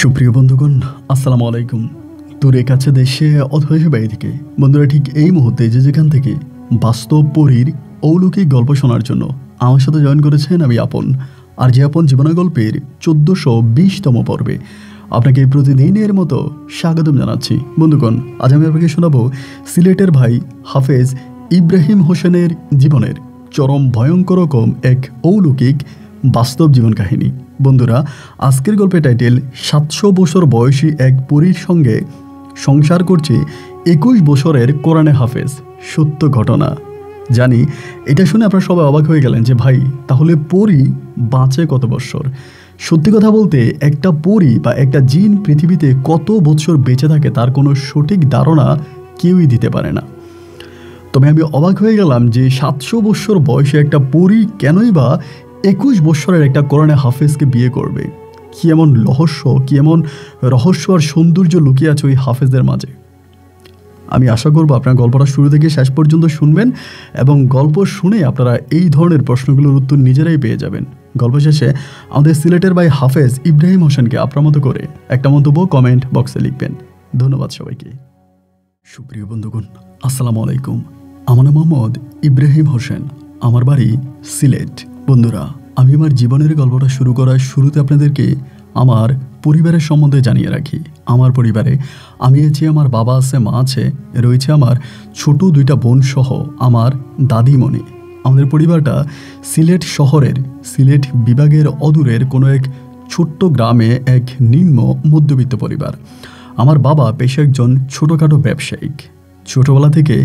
সুপ্রিয় বন্ধুগণ, আসসালামু আলাইকুম। দূরে কাছে দেশে অথবা বাইরে থেকে বন্ধুরা ঠিক এই মুহূর্তে যে যেখান থেকে বাস্তব পরীর অলৌকিক গল্প শোনার জন্য আমার সাথে জয়েন করেছেন আমি আপন। আর যে আপন জীবনের গল্পের 1420তম পর্বে আপনাকে প্রতিদিনের মতো স্বাগতম জানাচ্ছি। বন্ধুগণ, আজ আমি আপনাকে শোনাবো সিলেটের ভাই হাফেজ ইব্রাহিম হোসেনের জীবনের চরম ভয়ঙ্কর রকম এক অলৌকিক বাস্তব জীবন কাহিনী। বন্ধুরা, আজকের গল্পের টাইটেল 700 বছর বয়সী এক পরীর সঙ্গে সংসার করছে 21 বছরের কোরআনে হাফেজ। সত্য ঘটনা। জানি এটা শুনে আপনারা সবাই অবাক হয়ে গেলেন যে ভাই, তাহলে পরী বাঁচে কত বছর? সত্যি কথা বলতে একটা পরী বা একটা জিন পৃথিবীতে কত বছর বেঁচে থাকে তার কোনো সঠিক ধারণা কেউই দিতে পারে না। তবে আমি অবাক হয়ে গেলাম যে 700 বছর বয়সে একটা পরী কেনই বা 21 বছরের একটা কোরআনে হাফেজকে বিয়ে করবে। কি এমন রহস্য আর সৌন্দর্য লুকিয়ে আছে ওই হাফেজের মাঝে। আমি আশা করব আপনারা গল্পটা শুরু থেকে শেষ পর্যন্ত শুনবেন এবং গল্প শুনে আপনারা এই ধরনের প্রশ্নগুলোর উত্তর নিজেরাই পেয়ে যাবেন। গল্প শেষে আমাদের সিলেটের ভাই হাফেজ ইব্রাহিম হোসেনকে আপনার মতো করে একটা মন্তব্য কমেন্ট বক্সে লিখবেন। ধন্যবাদ সবাইকে। সুপ্রিয় বন্ধুগণ, আসসালামু আলাইকুম। আমার নাম মোহাম্মদ ইব্রাহিম হোসেন, আমার বাড়ি সিলেট। বন্ধুরা, আমি আমার জীবনের গল্পটা শুরু করার শুরুতে আপনাদেরকে আমার পরিবারের সম্বন্ধে জানিয়ে রাখি। আমার পরিবারে আমি আছি, আমার বাবা আছে, মা আছে, রয়েছে আমার ছোট 2টা বোন সহ আমার দাদিমণি। আমাদের পরিবারটা সিলেট শহরের সিলেট বিভাগের অদূরের কোনো এক ছোট্ট গ্রামে এক নিম্ন মধ্যবিত্ত পরিবার। আমার বাবা পেশা একজন ছোটোখাটো ব্যবসায়িক। ছোটোবেলা থেকে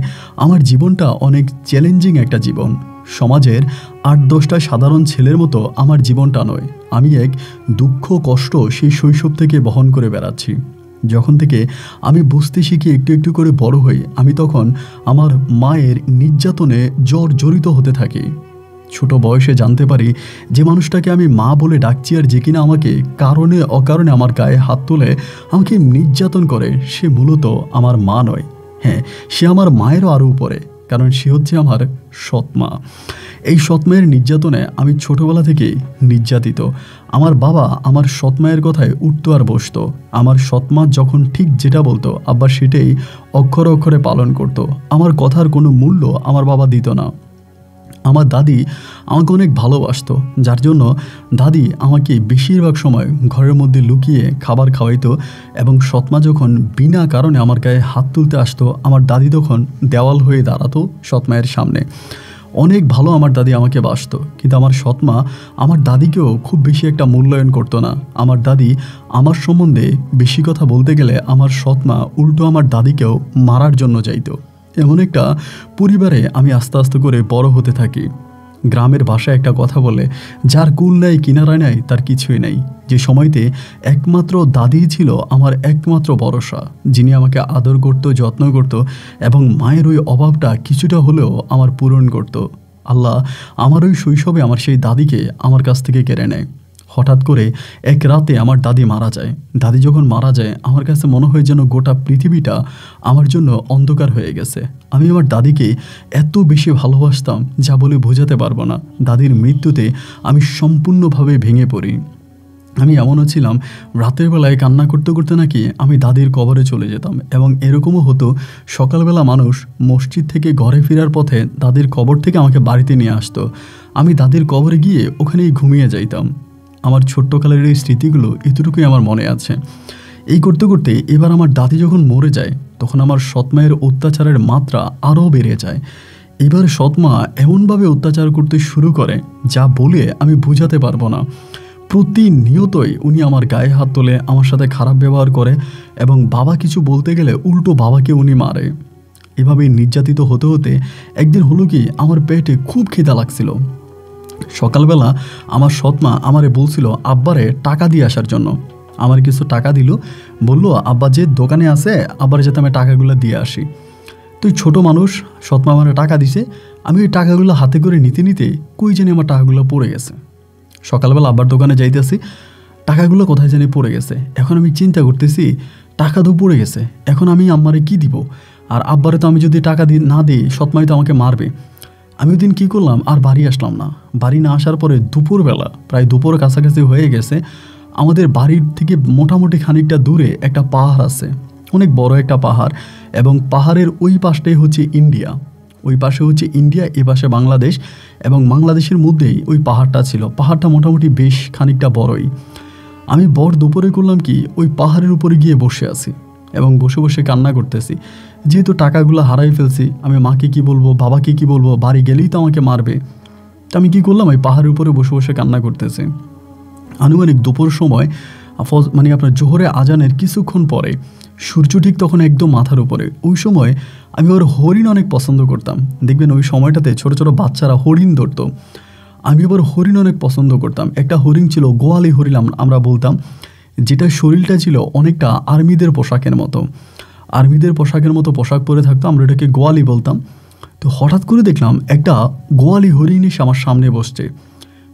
আমার জীবনটা অনেক চ্যালেঞ্জিং একটা জীবন। সমাজের 8-10টা সাধারণ ছেলের মতো আমার জীবনটা নয়। আমি এক দুঃখ কষ্ট সেই শৈশব থেকে বহন করে বেড়াচ্ছি। যখন থেকে আমি বুঝতে শিখি, একটু একটু করে বড় হই, আমি তখন আমার মায়ের নির্যাতনে জর্জরিত হতে থাকি। ছোট বয়সে জানতে পারি যে মানুষটাকে আমি মা বলে ডাকছি আর যে কিনা আমাকে কারণে অকারণে আমার গায়ে হাত তুলে আমাকে নির্যাতন করে, সে মূলত আমার মা নয়। হ্যাঁ, সে আমার মায়েরও আরও উপরে, কারণ সে হচ্ছে আমার সৎমা। এই সৎমায়ের নির্যাতনে আমি ছোটবেলা থেকে নির্যাতিত। আমার বাবা আমার সৎমায়ের কথায় উঠতো আর বসতো। আমার সৎমা যখন ঠিক যেটা বলতো আব্বা সেটাই অক্ষরে অক্ষরে পালন করত। আমার কথার কোনো মূল্য আমার বাবা দিত না। আমার দাদি আমাকে অনেক ভালোবাসতো, যার জন্য দাদি আমাকে বেশিরভাগ সময় ঘরের মধ্যে লুকিয়ে খাবার খাওয়াইতো এবং সৎমা যখন বিনা কারণে আমার গায়ে হাত তুলতে আসতো, আমার দাদি তখন দেওয়াল হয়ে দাঁড়াতো সৎমায়ের সামনে। অনেক ভালো আমার দাদি আমাকে বাসতো, কিন্তু আমার সৎমা আমার দাদিকেও খুব বেশি একটা মূল্যায়ন করতো না। আমার দাদি আমার সম্বন্ধে বেশি কথা বলতে গেলে আমার সৎমা উল্টো আমার দাদিকেও মারার জন্য চাইতো। এমন একটা পরিবারে আমি আস্তে আস্তে করে বড় হতে থাকি। গ্রামের ভাষায় একটা কথা বলে, যার কুল নাই কিনারা নাই তার কিছুই নাই। যে সময়তে একমাত্র দাদিই ছিল আমার একমাত্র ভরসা, যিনি আমাকে আদর করতো, যত্ন করতো এবং মায়ের ওই অভাবটা কিছুটা হলেও আমার পূরণ করতো। আল্লাহ আমার ওই শৈশবে আমার সেই দাদিকে আমার কাছ থেকে কেড়ে নেয়। হঠাৎ করে এক রাতে আমার দাদি মারা যায়। দাদি যখন মারা যায় আমার কাছে মনে হয় যেন গোটা পৃথিবীটা আমার জন্য অন্ধকার হয়ে গেছে। আমি আমার দাদিকে এত বেশি ভালোবাসতাম যা বলে বোঝাতে পারবো না। দাদির মৃত্যুতে আমি সম্পূর্ণভাবে ভেঙে পড়ি। আমি এমনও ছিলাম, রাতের বেলায় কান্না করতে করতে নাকি আমি দাদির কবরে চলে যেতাম এবং এরকমও হতো সকালবেলা মানুষ মসজিদ থেকে ঘরে ফেরার পথে দাদির কবর থেকে আমাকে বাড়িতে নিয়ে আসতো। আমি দাদির কবরে গিয়ে ওখানেই ঘুমিয়ে যাইতাম। আমার ছোট্টকালের এই স্মৃতিগুলো এতটুকুই আমার মনে আছে। এই করতে করতে এবার আমার দাদি যখন মরে যায় তখন আমার সৎমায়ের অত্যাচারের মাত্রা আরও বেড়ে যায়। এবার সৎমা এমনভাবে অত্যাচার করতে শুরু করে যা বলে আমি বোঝাতে পারবো না। প্রতিনিয়তই উনি আমার গায়ে হাত তোলে, আমার সাথে খারাপ ব্যবহার করে এবং বাবা কিছু বলতে গেলে উল্টো বাবাকে উনি মারে। এভাবে নির্যাতিত হতে হতে একদিন হলো কি, আমার পেটে খুব খিদা লাগছিল। সকালবেলা আমার সৎমা আমারে বলছিল আব্বারে টাকা দিয়ে আসার জন্য। আমার কিছু টাকা দিল, বলল আব্বা যে দোকানে আছে আব্বার যাতে আমি টাকাগুলো দিয়ে আসি। তুই ছোট মানুষ, সৎমা আমার টাকা দিছে। আমি ওই টাকাগুলো হাতে করে নিতে নিতে কই জানি আমার টাকাগুলো পড়ে গেছে। সকালবেলা আব্বার দোকানে যাইতেছি, টাকাগুলো কোথায় জানি পড়ে গেছে। এখন আমি চিন্তা করতেছি টাকা তো পড়ে গেছে, এখন আমি আম্মারে কি দিব? আর আব্বারে তো আমি যদি টাকা না দিই সৎমাই তো আমাকে মারবে। আমি ওই দিন কী করলাম, আর বাড়ি আসলাম না। বাড়ি না আসার পরে দুপুরবেলা, প্রায় দুপুর কাছাকাছি হয়ে গেছে, আমাদের বাড়ির থেকে মোটামুটি খানিকটা দূরে একটা পাহাড় আছে, অনেক বড় একটা পাহাড়, এবং পাহাড়ের ওই পাশটাই হচ্ছে ইন্ডিয়া। ওই পাশে হচ্ছে ইন্ডিয়া, এ পাশে বাংলাদেশ, এবং বাংলাদেশের মধ্যেই ওই পাহাড়টা ছিল। পাহাড়টা মোটামুটি বেশ খানিকটা বড়ই। আমি বড় দুপুরে করলাম কি, ওই পাহাড়ের উপরে গিয়ে বসে আছি এবং বসে বসে কান্না করতেছি। যেহেতু টাকাগুলো হারাই ফেলছি, আমি মাকে কি বলবো, বাবাকে কি বলবো, বাড়ি গেলেই তো আমাকে মারবে। তো আমি কী করলাম, ওই পাহাড়ের উপরে বসে বসে কান্না করতেছি। আনুমানিক দুপুর সময় মানে আপনার জোহরে আজানের কিছুক্ষণ পরে সূর্য ঠিক তখন একদম মাথার উপরে। ওই সময় আমি ওর হরিণ অনেক পছন্দ করতাম। দেখবেন ওই সময়টাতে ছোটো ছোটো বাচ্চারা হরিণ ধরতো। আমি আবার হরিণ অনেক পছন্দ করতাম। একটা হরিণ ছিল, গোয়ালি হরিণ আমরা বলতাম, যেটা শরীরটা ছিল অনেকটা আর্মিদের পোশাকের মতো। আর্মিদের পোশাকের মতো পোশাক পরে থাকতো, আমরা এটাকে গোয়ালি বলতাম। তো হঠাৎ করে দেখলাম একটা গোয়ালি হরিণ এসে আমার সামনে বসছে।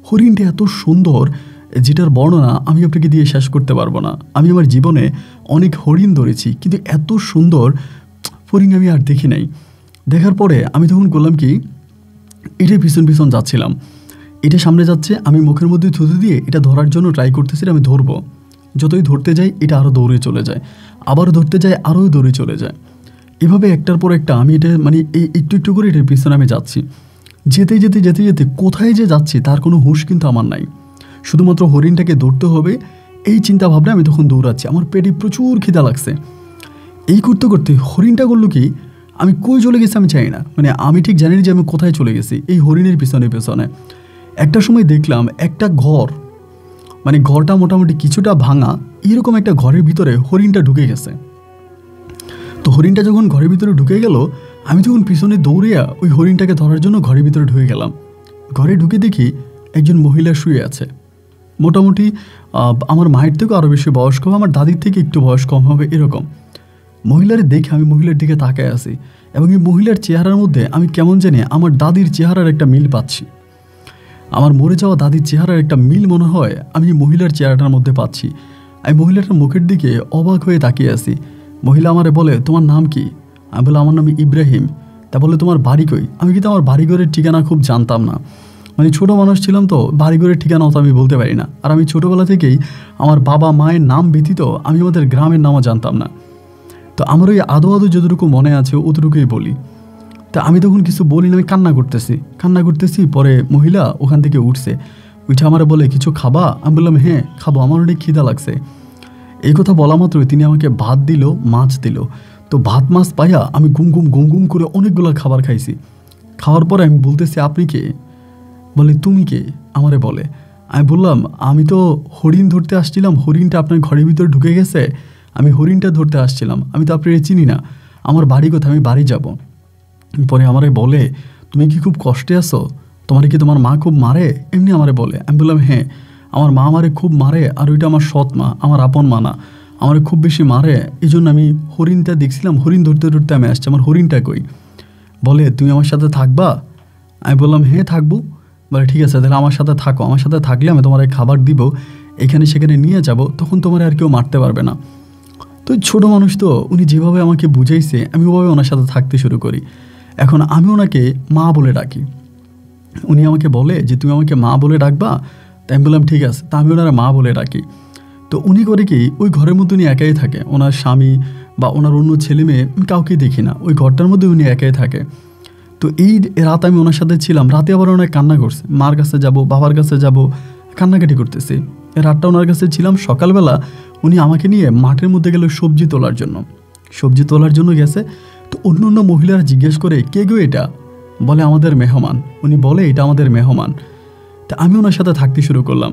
হরিণটা এত সুন্দর, যেটার বর্ণনা আমি আপনাকে দিয়ে শেষ করতে পারবো না। আমি আমার জীবনে অনেক হরিণ ধরেছি, কিন্তু এত সুন্দর হরিণ আমি আর দেখি নাই। দেখার পরে আমি তখন করলাম কি, এটার পিছন পিছন যাচ্ছিলাম। এটা সামনে যাচ্ছে, আমি মুখের মধ্যে থুতু দিয়ে এটা ধরার জন্য ট্রাই করতেছিলাম, আমি ধরবো। যতই ধরতে যাই এটা আরও দৌড়ে চলে যায়, আবারও ধরতে যাই আরও দৌড়ে চলে যায়। এভাবে একটার পর একটা আমি এটা মানে একটু একটু করে এটার পিছনে আমি যাচ্ছি। যেতে যেতে যেতে যেতে কোথায় যে যাচ্ছি তার কোনো হুঁশ কিন্তু আমার নাই। শুধুমাত্র হরিণটাকে ধরতে হবে এই চিন্তা ভাবনা আমি তখন দৌড়াচ্ছি। আমার পেটে প্রচুর খিদা লাগছে। এই করতে করতে হরিণটা করলো কি, আমি কই চলে গেছি আমি জানি না, মানে আমি ঠিক জানি না যে আমি কোথায় চলে গেছি এই হরিণের পিছনে পেছনে। একটা সময় দেখলাম একটা ঘর, মানে ঘরটা মোটামুটি কিছুটা ভাঙা, এরকম একটা ঘরের ভিতরে হরিণটা ঢুকে গেছে। তো হরিণটা যখন ঘরের ভিতরে ঢুকে গেল, আমি তখন পিছনে দৌড়িয়া ওই হরিণটাকে ধরার জন্য ঘরের ভিতরে ঢুকে গেলাম। ঘরে ঢুকে দেখি একজন মহিলা শুয়ে আছে। মোটামুটি আমার মায়ের থেকেও আরও বেশি বয়স কম, আমার দাদির থেকে একটু বয়স কম হবে এরকম। মহিলার দেখে আমি মহিলার দিকে তাকায় আছি, এবং এই মহিলার চেহারার মধ্যে আমি কেমন জানি আমার দাদির চেহারার একটা মিল পাচ্ছি। আমার মরে যাওয়া দাদির চেহারার একটা মিল মনে হয় আমি মহিলার চেহারাটার মধ্যে পাচ্ছি। আমি মহিলাটার মুখের দিকে অবাক হয়ে তাকিয়ে আছি। মহিলা আমারে বলে, তোমার নাম কি? আমি বলে, আমার নাম ইব্রাহিম। তা বলে, তোমার বাড়ি কই? আমি কিন্তু আমার বাড়িঘরের ঠিকানা খুব জানতাম না, মানে ছোটো মানুষ ছিলাম তো, বাড়িঘরের ঠিকানাও তো আমি বলতে পারি না। আর আমি ছোটোবেলা থেকেই আমার বাবা মায়ের নাম ব্যতীত আমি আমাদের গ্রামের নামও জানতাম না। তো আমার ওই আদো আদো যতটুকু মনে আছে অতটুকুই বলি। তা আমি তখন কিছু বলি না, আমি কান্না করতেছি। পরে মহিলা ওখান থেকে উঠছে, উঠে আমার বলে, কিছু খাবা? আমি বললাম, হ্যাঁ খাবো, আমার অনেক খিদা লাগছে। এই কথা বলা মাত্রই তিনি আমাকে ভাত দিল, মাছ দিল। তো ভাত মাছ পাইয়া আমি গুম গুম করে অনেকগুলো খাবার খাইছি। খাওয়ার পরে আমি বলতেছি, আপনি কে? বলে, তুমি কে? আমারে বলে। আমি বললাম, আমি তো হরিণ ধরতে আসছিলাম, হরিণটা আপনার ঘরের ভিতরে ঢুকে গেছে, আমি হরিণটা ধরতে আসছিলাম, আমি তো আপনার চিনি না, আমার বাড়ি কোথায়, আমি বাড়ি যাব। পরে আমারে বলে, তুমি কি খুব কষ্টে আছো? তোমার কি তোমার মা খুব মারে? এমনি আমারে বলে। আমি বললাম, হ্যাঁ আমার মা আমারে খুব মারে, আর ওইটা আমার সৎ মা, আমার আপন মা না, আমারে খুব বেশি মারে। এই জন্য আমি হরিণটা দেখছিলাম, হরিণ ধরতে ধরতে আমি আসছি, আমার হরিণটা কই? বলে, তুমি আমার সাথে থাকবা? আমি বললাম, হ্যাঁ থাকবো। বলে, ঠিক আছে তাহলে আমার সাথে থাকো, আমার সাথে থাকলে আমি তোমার খাবার দিব, এখানে সেখানে নিয়ে যাব, তখন তোমার আর কেউ মারতে পারবে না। তো ছোটো মানুষ তো, উনি যেভাবে আমাকে বুঝাইছে আমি ওভাবে ওনার সাথে থাকতে শুরু করি। এখন আমি ওনাকে মা বলে ডাকি। উনি আমাকে বলে যে, তুমি আমাকে মা বলে ডাকবা? তাই আমি বললাম, ঠিক আছে। তা আমি ওনারা মা বলে ডাকি। তো উনি করে কি, ওই ঘরের মধ্যে উনি একাই থাকে, ওনার স্বামী বা ওনার অন্য ছেলে মেয়ে কাউকে দেখি না, ওই ঘরটার মধ্যে উনি একাই থাকে। তো এই রাত আমি ওনার সাথে ছিলাম। রাতে আবার অনেক কান্না করছে, মার কাছে যাব, বাবার কাছে যাব, কান্নাকাটি করতেছি। রাতটা ওনার কাছে ছিলাম। সকালবেলা উনি আমাকে নিয়ে মাঠের মধ্যে গেল সবজি তোলার জন্য গেছে। তো অন্য অন্য মহিলারা জিজ্ঞেস করে, কে গো এটা? বলে, আমাদের মেহমান। উনি বলে, এটা আমাদের মেহমান। তা আমি ওনার সাথে থাকতে শুরু করলাম।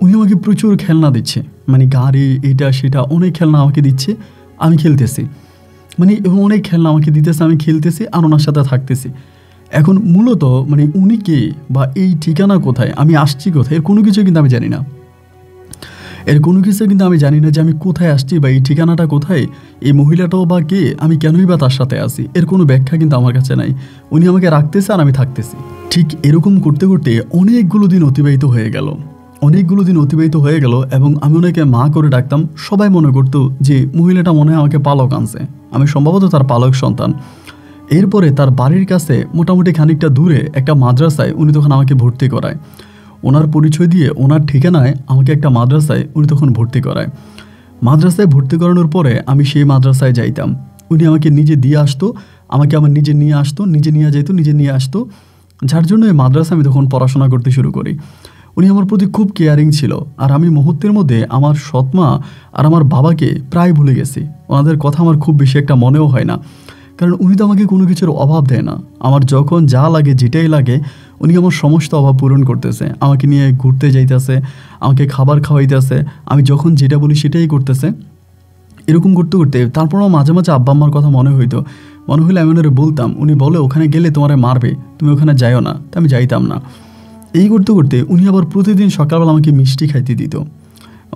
উনি আমাকে প্রচুর খেলনা দিচ্ছে, মানে গাড়ি, এটা সেটা অনেক খেলনা আমাকে দিচ্ছে, আমি খেলতেছি, মানে অনেক খেলনা আমাকে দিতেছে, আমি খেলতেছি আর ওনার সাথে থাকতেছি। এখন মূলত মানে উনি কে বা এই ঠিকানা কোথায়, আমি আসছি কোথায়, এর কোনো কিছু কিন্তু আমি জানি না। যে আমি কোথায় আসছি বা এই ঠিকানাটা কোথায়, এই মহিলাটাও বা কে, আমি কেনই বা তার সাথে আসি, এর কোনো ব্যাখ্যা কিন্তু আমার কাছে নাই। উনি আমাকে রাখতেছে আর আমি থাকতেছি। ঠিক এরকম করতে করতে অনেকগুলো দিন অতিবাহিত হয়ে গেল এবং আমি ওনাকে মা করে ডাকতাম। সবাই মনে করতো যে মহিলাটা মনে হয় আমাকে পালক আনছে, আমি সম্ভবত তার পালক সন্তান। এরপরে তার বাড়ির কাছে মোটামুটি খানিকটা দূরে একটা মাদ্রাসায় উনি তখন আমাকে ভর্তি করায়। ওনার পরিচয় দিয়ে ওনার ঠিকানায় আমাকে একটা মাদ্রাসায় উনি তখন ভর্তি করায়। মাদ্রাসায় ভর্তি করানোর পরে আমি সেই মাদ্রাসায় যাইতাম। উনি আমাকে নিজে দিয়ে আসতো, আমাকে আমার নিজে নিয়ে আসতো, নিজে নিয়ে যেত, নিজে নিয়ে আসতো, যার জন্য এই মাদ্রাসায় আমি তখন পড়াশোনা করতে শুরু করি। উনি আমার প্রতি খুব কেয়ারিং ছিল, আর আমি মুহূর্তের মধ্যে আমার সৎমা আর আমার বাবাকে প্রায় ভুলে গেছি। ওনাদের কথা আমার খুব বেশি একটা মনেও হয় না, কারণ উনি তো আমাকে কোনো কিছুর অভাব দেয় না। আমার যখন যা লাগে, যেটাই লাগে, উনি আমার সমস্ত অভাব পূরণ করতেছে। আমাকে নিয়ে ঘুরতে যাইতেছে, আমাকে খাবার খাওয়াইতেছে, আমি যখন যেটা বলি সেটাই করতেছে। এরকম করতে করতে তারপরও মাঝে মাঝে আব্বা আম্মার কথা মনে হইলে আমি ওনারে বলতাম। উনি বলে ওখানে গেলে তোমারে মারবে, তুমি ওখানে যাইও না। তো আমি যাইতাম না। এই করতে করতে উনি আবার প্রতিদিন সকালবেলা আমাকে মিষ্টি খাইতে দিত।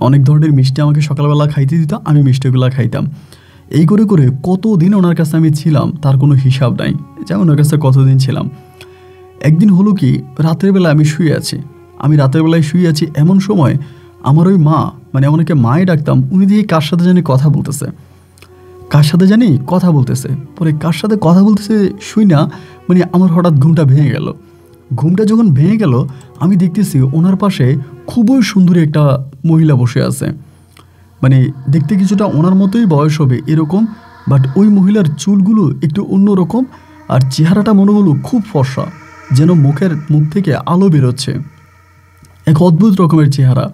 অনেক ধরনের মিষ্টি আমাকে সকালবেলা খাইতে দিত, আমি মিষ্টিগুলো খাইতাম। এই করে করে কতদিন ওনার কাছে আমি ছিলাম তার কোনো হিসাব নাই। যেমন ওনার কাছে কতদিন ছিলাম। একদিন হলো কি, রাতের বেলা আমি শুয়ে আছি। আমি রাতের বেলায় শুয়ে আছি, এমন সময় আমার ওই মা, মানে আমাকে মায়ে ডাকতাম, উনি দিয়ে কার সাথে জানি কথা বলতেছে, পরে কার সাথে কথা বলতেছে শুই না, মানে আমার হঠাৎ ঘুমটা ভেঙে গেল। ঘুমটা যখন ভেঙে গেল, আমি দেখতেছি ওনার পাশে খুবই সুন্দরী একটা মহিলা বসে আছে। মানে দেখতে কিছুটা ওনার মতোই বয়স হবে এরকম, বাট ওই মহিলার চুলগুলো একটু অন্যরকম, আর চেহারাটা মনে হলো খুব ফর্সা, যেন মুখ থেকে আলো বেরোচ্ছে। এক অদ্ভুত রকমের চেহারা।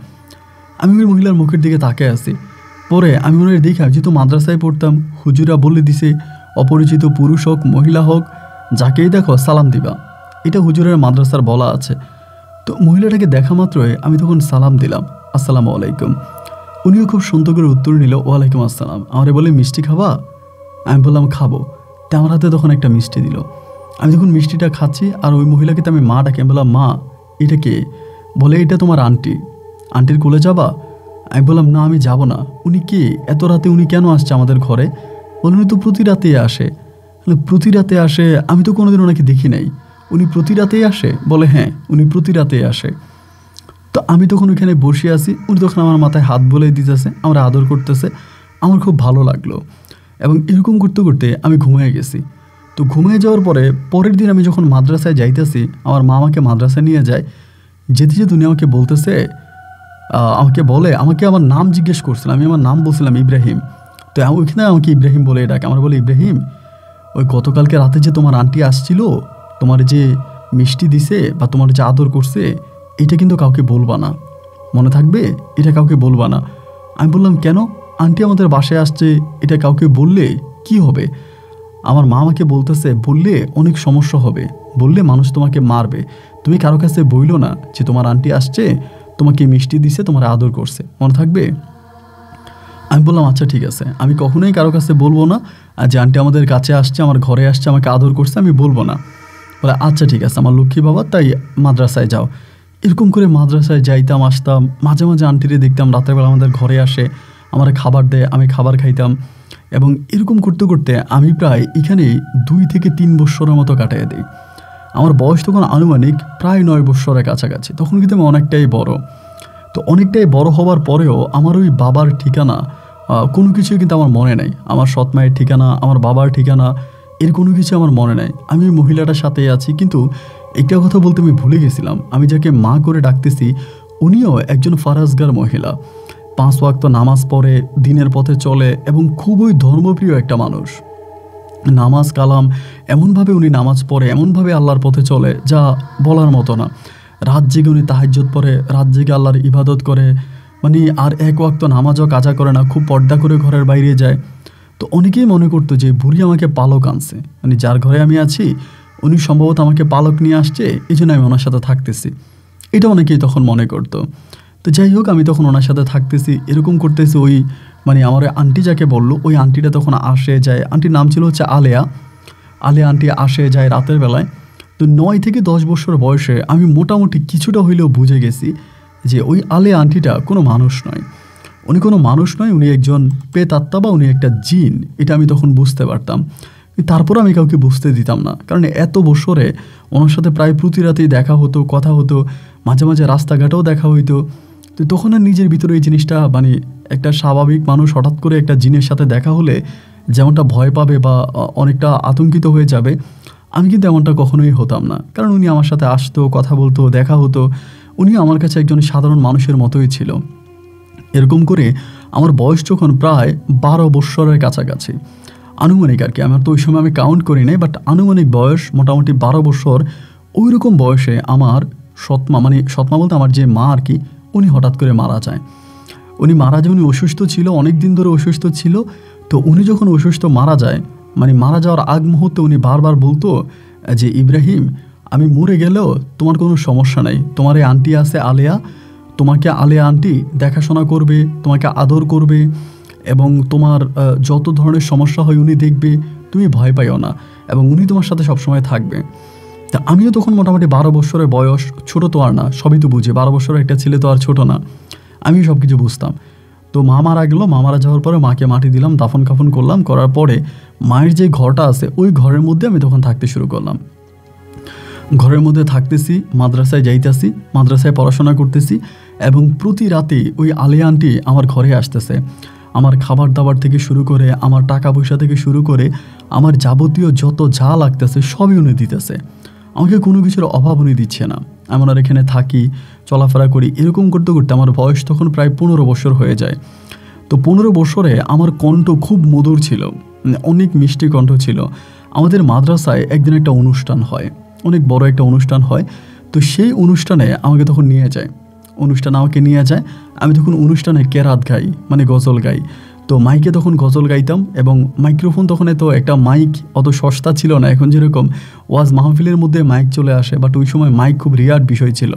আমি ওই মহিলার মুখের দিকে তাকিয়ে আছি। পরে আমি ওনার দেখা, যেহেতু মাদ্রাসায় পড়তাম, হুজুরা বলে দিছে অপরিচিত পুরুষ হোক মহিলা হোক যাকেই দেখো সালাম দিবা, এটা হুজুরের মাদ্রাসার বলা আছে। তো মহিলাটাকে দেখা মাত্রই আমি তখন সালাম দিলাম, আসসালামু আলাইকুম। উনিও খুব সুন্দর করে উত্তর নিল, ওয়ালাইকুম আসসালাম। আমারে বলে মিষ্টি খাবা? আমি বললাম খাবো। তো আমার হাতে তখন একটা মিষ্টি দিল। আমি যখন মিষ্টিটা খাচ্ছি, আর ওই মহিলাকে তো আমি মা ডাকি। আমি বললাম, মা এটা কে? বলে এটা তোমার আন্টি, আন্টির কোলে যাবা? আমি বললাম, না আমি যাব না। উনি কে? এত রাতে উনি কেন আসছে আমাদের ঘরে? বলে উনি তো প্রতি রাতেই আসে। প্রতি রাতে আসে? আমি তো কোনোদিন ওনাকে দেখি নাই। উনি প্রতি রাতেই আসে? বলে হ্যাঁ, উনি প্রতি রাতেই আসে। তো আমি তখন ওইখানে বসে আছি, উনি তখন আমার মাথায় হাত বুলিয়ে দিতেছে, আমার আদর করতেছে। আমার খুব ভালো লাগলো, এবং এরকম করতে করতে আমি ঘুমিয়ে গেছি। তো ঘুমিয়ে যাওয়ার পরে পরের দিন আমি যখন মাদ্রাসায় যাইতেছি, আমার মা আমাকে মাদ্রাসায় নিয়ে যায়। যেতে যেতে উনি আমাকে বলতেছে, আমাকে আমার নাম জিজ্ঞেস করছিল। আমি আমার নাম বলছিলাম ইব্রাহিম। তো ওইখানে আমাকে ইব্রাহিম বলে ডাকে। আমার বলে, ইব্রাহিম, ওই গতকালকে রাতে যে তোমার আন্টি আসছিল, তোমার যে মিষ্টি দিছে বা তোমার যে আদর করছে, এটা কিন্তু কাউকে বলবা না, মনে থাকবে? এটা কাউকে বলবা না। আমি বললাম, কেন? আন্টি আমাদের বাসায় আসছে, এটা কাউকে বললে কি হবে? আমার মা আমাকে বলতেছে, বললে অনেক সমস্যা হবে, বললে মানুষ তোমাকে মারবে, তুমি কারো কাছে বইলো না যে তোমার আন্টি আসছে, তোমাকে মিষ্টি দিছে, তোমার আদর করছে, মনে থাকবে? আমি বললাম, আচ্ছা ঠিক আছে, আমি কখনোই কারো কাছে বলবো না, আর যে আন্টি আমাদের কাছে আসছে, আমার ঘরে আসছে, আমাকে আদর করছে, আমি বলবো না। বলে আচ্ছা ঠিক আছে আমার লক্ষ্মী বাবা, তাই মাদ্রাসায় যাও। এরকম করে মাদ্রাসায় যাইতাম, আসতাম। মাঝে মাঝে আন্টিরে দেখতাম রাতের বেলা আমাদের ঘরে আসে, আমার খাবার দেয়, আমি খাবার খাইতাম। এবং এরকম করতে করতে আমি প্রায় এখানে 2 থেকে 3 বৎসরের মতো কাটাইয়া দিই। আমার বয়স তখন আনুমানিক প্রায় 9 বৎসরের কাছাকাছি। তখন কিন্তু আমি অনেকটাই বড়। তো অনেকটাই বড় হওয়ার পরেও আমার ওই বাবার ঠিকানা কোনো কিছুই কিন্তু আমার মনে নাই। আমার সৎ মায়ের ঠিকানা, আমার বাবার ঠিকানা, এর কোনো কিছু আমার মনে নাই। আমি ওই মহিলাটার সাথেই আছি। কিন্তু একটা কথা বলতে আমি ভুলে গেছিলাম, আমি যাকে মা করে ডাকতেছি উনিও একজন ফারাজগার মহিলা। 5 ওয়াক্ত নামাজ পড়ে, দিনের পথে চলে, এবং খুবই ধর্মপ্রিয় একটা মানুষ। নামাজ কালাম এমনভাবে উনি নামাজ পড়ে, এমনভাবে আল্লাহর পথে চলে যা বলার মতো না। রাত জেগে উনি তাহাজ্জুদ পড়ে, রাত জেগে আল্লাহর ইবাদত করে, মানে আর 1 ওয়াক্ত নামাজও কাজা করে না, খুব পর্দা করে ঘরের বাইরে যায়। তো অনেকেই মনে করতো যে বুড়ি আমাকে পালক আনছে, মানে যার ঘরে আমি আছি উনি সম্ভবত আমাকে পালক নিয়ে আসছে, এই জন্য আমি ওনার সাথে থাকতেছি, এটা অনেকেই তখন মনে করতো। তো যাই হোক, আমি তখন ওনার সাথে থাকতেছি, এরকম করতেছি। ওই মানে আমার আন্টি যাকে বললো, ওই আন্টিটা তখন আসে যায়। আন্টির নাম ছিল হচ্ছে আলেয়া আন্টি আসে যায় রাতের বেলায়। তো 9 থেকে 10 বছর বয়সে আমি মোটামুটি কিছুটা হইলেও বুঝে গেছি যে ওই আলেয়া আন্টিটা কোনো মানুষ নয়, উনি কোনো মানুষ নয়, উনি একজন প্রেতাত্মা বা উনি একটা জিন, এটা আমি তখন বুঝতে পারতাম। তারপর আমি কাউকে বুঝতে দিতাম না, কারণ এত বছরে ওনার সাথে প্রায় প্রতি রাতেই দেখা হতো, কথা হতো, মাঝে মাঝে রাস্তাঘাটেও দেখা হইতো। তো তখন আর নিজের ভিতরে এই জিনিসটা, মানে একটা স্বাভাবিক মানুষ হঠাৎ করে একটা জিনের সাথে দেখা হলে যেমনটা ভয় পাবে বা অনেকটা আতঙ্কিত হয়ে যাবে, আমি কিন্তু এমনটা কখনোই হতাম না। কারণ উনি আমার সাথে আসতো, কথা বলতো, দেখা হতো, উনি আমার কাছে একজন সাধারণ মানুষের মতোই ছিল। এরকম করে আমার বয়স যখন প্রায় 12 বৎসরের কাছাকাছি, আনুমানিক আর কি, আমার তো ওই সময় আমি কাউন্ট করি নাই, বাট আনুমানিক বয়স মোটামুটি 12 বৎসর। ওই রকম বয়সে আমার সৎমা, মানে সৎমা বলতে আমার যে মা আর কি, উনি হঠাৎ করে মারা যায়। উনি মারা যায়, উনি অসুস্থ ছিল, অনেক দিন ধরে অসুস্থ ছিল। তো উনি যখন অসুস্থ মারা যায়, মানে মারা যাওয়ার আগ মুহূর্তে উনি বারবার বলতো যে ইব্রাহিম, আমি মরে গেলেও তোমার কোনো সমস্যা নেই, তোমার এই আন্টি আছে আলেয়া, তোমাকে আলেয়া আন্টি দেখাশোনা করবে, তোমাকে আদর করবে, এবং তোমার যত ধরনের সমস্যা হয় উনি দেখবে, তুমি ভয় পাইও না, এবং উনি তোমার সাথে সবসময় থাকবে। তা আমিও তখন মোটামুটি 12 বছরের বয়স, ছোটো তো আর না, সবই তো বুঝি, 12 বছরের একটা ছেলে তো আর ছোটো না, আমি সব কিছু বুঝতাম। তো মা মারা গেলো, মা মারা যাওয়ার পরে মাকে মাটি দিলাম, দাফন কাফন করলাম, করার পরে মায়ের যে ঘরটা আছে ওই ঘরের মধ্যে আমি তখন থাকতে শুরু করলাম। ঘরের মধ্যে থাকতেছি, মাদ্রাসায় যাইতেছি, মাদ্রাসায় পড়াশোনা করতেছি, এবং প্রতি রাতে ওই আলিয়া আন্টি আমার ঘরে আসতেছে। আমার খাবার দাবার থেকে শুরু করে, আমার টাকা পয়সা থেকে শুরু করে, আমার যাবতীয় যত যা লাগতেছে সবই উনি দিতেছে। আমাকে কোনো কিছুর অভাব উনি দিচ্ছে না। আমি আর এখানে থাকি, চলাফেরা করি, এরকম করতে করতে আমার বয়স তখন প্রায় 15 বছর হয়ে যায়। তো 15 বছরে আমার কণ্ঠ খুব মধুর ছিল, অনেক মিষ্টি কণ্ঠ ছিল। আমাদের মাদ্রাসায় একদিন একটা অনুষ্ঠান হয়, অনেক বড় একটা অনুষ্ঠান হয়। তো সেই অনুষ্ঠানে আমাকে তখন নিয়ে যায়, আমি তখন অনুষ্ঠানে কেরাত গাই, মানে গজল গাই। তো মাইকে তখন গজল গাইতাম, এবং মাইক্রোফোন তখন তো একটা মাইক অত সস্তা ছিল না, এখন যেরকম ওয়াজ মাহফিলের মধ্যে মাইক চলে আসে, বাট ওই সময় মাইক খুব রিয়ার বিষয় ছিল।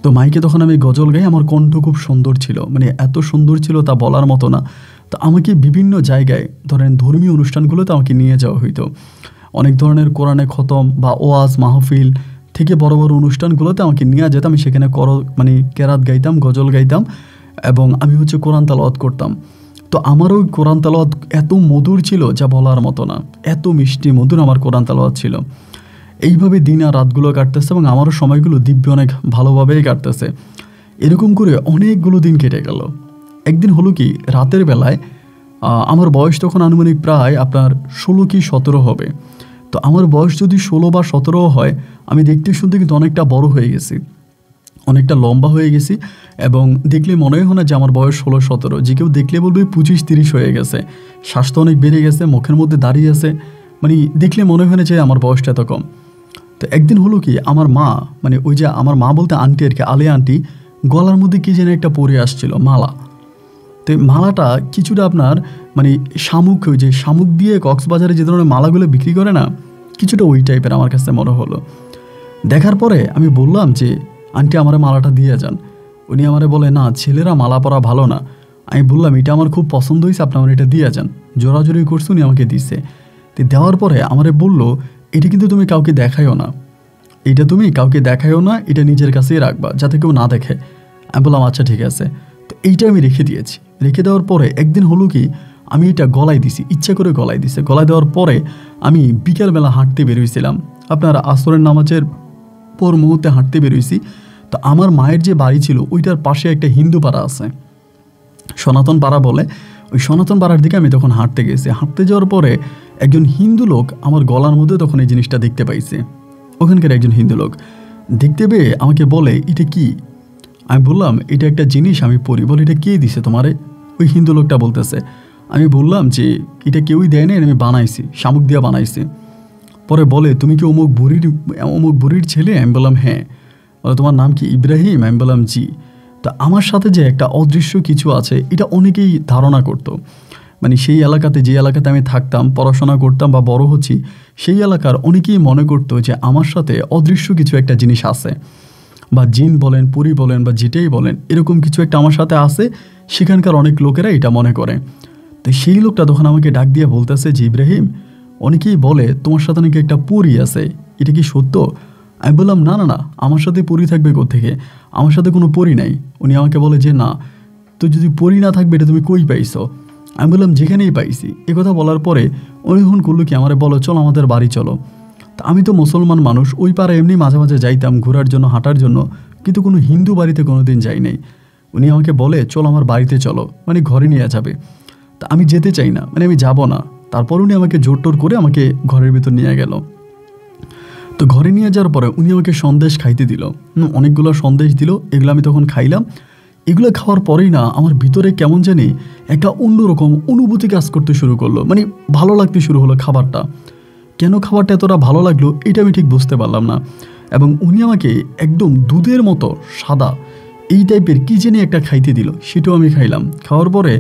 তো মাইকে তখন আমি গজল গাই, আমার কণ্ঠ খুব সুন্দর ছিল, মানে এত সুন্দর ছিল তা বলার মতো না। তো আমাকে বিভিন্ন জায়গায়, ধরেন ধর্মীয় অনুষ্ঠানগুলোতে আমাকে নিয়ে যাওয়া হইতো, অনেক ধরনের কোরআনে খতম বা ওয়াজ মাহফিল থেকে বড় বড় অনুষ্ঠানগুলোতে আমাকে নিয়ে যেতাম। আমি সেখানে মানে কেরাত গাইতাম, গজল গাইতাম, এবং আমি কোরআন তেলাওয়াত করতাম। তো আমার ওই কোরআন তেলাওয়াত এত মধুর ছিল যা বলার মতো না, এত মিষ্টি মধুর আমার কোরআন তেলাওয়াত ছিল। এইভাবে দিন আর রাতগুলো কাটতেছে, এবং আমারও সময়গুলো দিব্য অনেক ভালোভাবেই কাটতেছে। এরকম করে অনেকগুলো দিন কেটে গেল। একদিন হলো কি, রাতের বেলায় আমার বয়স তখন আনুমানিক প্রায় আপনার 16 কি 17 হবে। তো আমার বয়স যদি 16 বা 17 হয়, আমি দেখতে শুনতে কিন্তু অনেকটা বড় হয়ে গেছি, অনেকটা লম্বা হয়ে গেছি, এবং দেখলে মনে হয় না যে আমার বয়স 16-17, যে কেউ দেখলে বলবে 25-30 হয়ে গেছে, স্বাস্থ্য অনেক বেড়ে গেছে, মুখের মধ্যে দাঁড়িয়ে আছে, মানে দেখলে মনে হয় না যে আমার বয়সটা এত কম। তো একদিন হলো কি, আমার মা, মানে ওই যে আমার মা বলতে আন্টি আর কি, আলিয়া আন্টি, গলার মধ্যে কি যেন একটা পরে আসছিল মালা। তো মালাটা কিছুটা আপনার মানে শামুক, ওই যে শামুক দিয়ে কক্সবাজারে যে ধরনের মালাগুলো বিক্রি করে না, কিছুটা ওই টাইপের আমার কাছে মনে হলো। দেখার পরে আমি বললাম যে আন্টি আমার মালাটা দিয়ে যান। উনি আমারে বলে, না ছেলেরা মালা পরা ভালো না। আমি বললাম এটা আমার খুব পছন্দ হয়েছে, আপনি আমার এটা দিয়ে যান। জোরাজোরি করছে, উনি আমাকে দিছে। তো দেওয়ার পরে আমারে বলল, এটা কিন্তু তুমি কাউকে দেখাইও না, এটা নিজের কাছেই রাখবা, যাতে কেউ না দেখে। আমি বললাম আচ্ছা ঠিক আছে। তো এইটা আমি রেখে দিয়েছি। রেখে দেওয়ার পরে একদিন হলো কি, আমি এটা গলায় দিছি, ইচ্ছা করে গলায় দিছে। গলায় দেওয়ার পরে আমি বিকেলবেলা হাঁটতে বেরোইছিলাম, আপনার আসরের নামাজের পর মুহূর্তে হাঁটতে বেরোইছি। তো আমার মায়ের যে বাড়ি ছিল ওইটার পাশে একটা হিন্দু পাড়া আছে, সনাতন পাড়া বলে। ওই সনাতন পাড়ার দিকে আমি তখন হাঁটতে গেছি। হাঁটতে যাওয়ার পরে একজন হিন্দু লোক আমার গলার মধ্যে তখন এই জিনিসটা দেখতে পাইছে। ওখানকার একজন হিন্দু লোক দেখতে পেয়ে আমাকে বলে, এটা কি? আমি বললাম এটা একটা জিনিস আমি পড়ি। বলে, এটা কে দিছে তোমারে? ওই হিন্দু লোকটা বলতেছে। আমি বললাম যে এটা কেউই দেয় না, আমি বানাইছি, শামুক দিয়ে বানাইছি। পরে বলে, তুমি কি অমুক বুড়ির ছেলে? আমি বললাম হ্যাঁ। বলে, তোমার নাম কি ইব্রাহিম? আমি বললাম জি। তো আমার সাথে যে একটা অদৃশ্য কিছু আছে এটা অনেকেই ধারণা করতো, মানে সেই এলাকাতে, যে এলাকাতে আমি থাকতাম, পড়াশোনা করতাম বা বড় হচ্ছি, সেই এলাকার অনেকেই মনে করতো যে আমার সাথে অদৃশ্য কিছু একটা জিনিস আছে, বা জিন বলেন, পরী বলেন, বা যেটাই বলেন, এরকম কিছু একটা আমার সাথে আছে। সেখানকার অনেক লোকেরা এটা মনে করে। তো সেই লোকটা তখন আমাকে ডাক দিয়ে বলতেছে যে ইব্রাহিম, অনেকেই বলে তোমার সাথে নাকি একটা পরী আছে, এটা কি সত্য? আমি বললাম না না না, আমার সাথে পরী থাকবে কোত্থেকে, আমার সাথে কোনো পরী নাই। উনি আমাকে বলে যে না, তো যদি পরী না থাকবে এটা তুমি কই পাইছো? আমি বললাম যেখানেই পাইছি। কথা বলার পরে উনি তখন করলো কি, আমারে বলো চলো আমাদের বাড়ি চলো। তা আমি তো মুসলমান মানুষ, ওই পাড়া এমনি মাঝে মাঝে যাইতাম ঘোরার জন্য, হাঁটার জন্য, কিন্তু কোনো হিন্দু বাড়িতে কোনো দিন যাই নাই। উনি আমাকে বলে চলো আমার বাড়িতে চলো, মানে ঘরে নিয়ে যাবে। তা আমি যেতে চাই না, মানে আমি যাব না। তারপর উনি আমাকে জোর টোর করে আমাকে ঘরের ভিতর নিয়ে গেল। তো ঘরে নিয়ে যাওয়ার পরে উনি আমাকে সন্দেশ খাইতে দিল, অনেকগুলো সন্দেশ দিল। এগুলো আমি তখন খাইলাম। এগুলো খাওয়ার পরেই না আমার ভিতরে কেমন জানি একটা অন্যরকম অনুভূতি কাজ করতে শুরু করলো, মানে ভালো লাগতে শুরু হলো খাবারটা। কেন খাবারটা এতটা ভালো লাগলো এটা আমি ঠিক বুঝতে পারলাম না। এবং উনি আমাকে একদম দুধের মতো সাদা এই টাইপের কী জানি একটা খাইতে দিল, সেটাও আমি খাইলাম। খাওয়ার পরে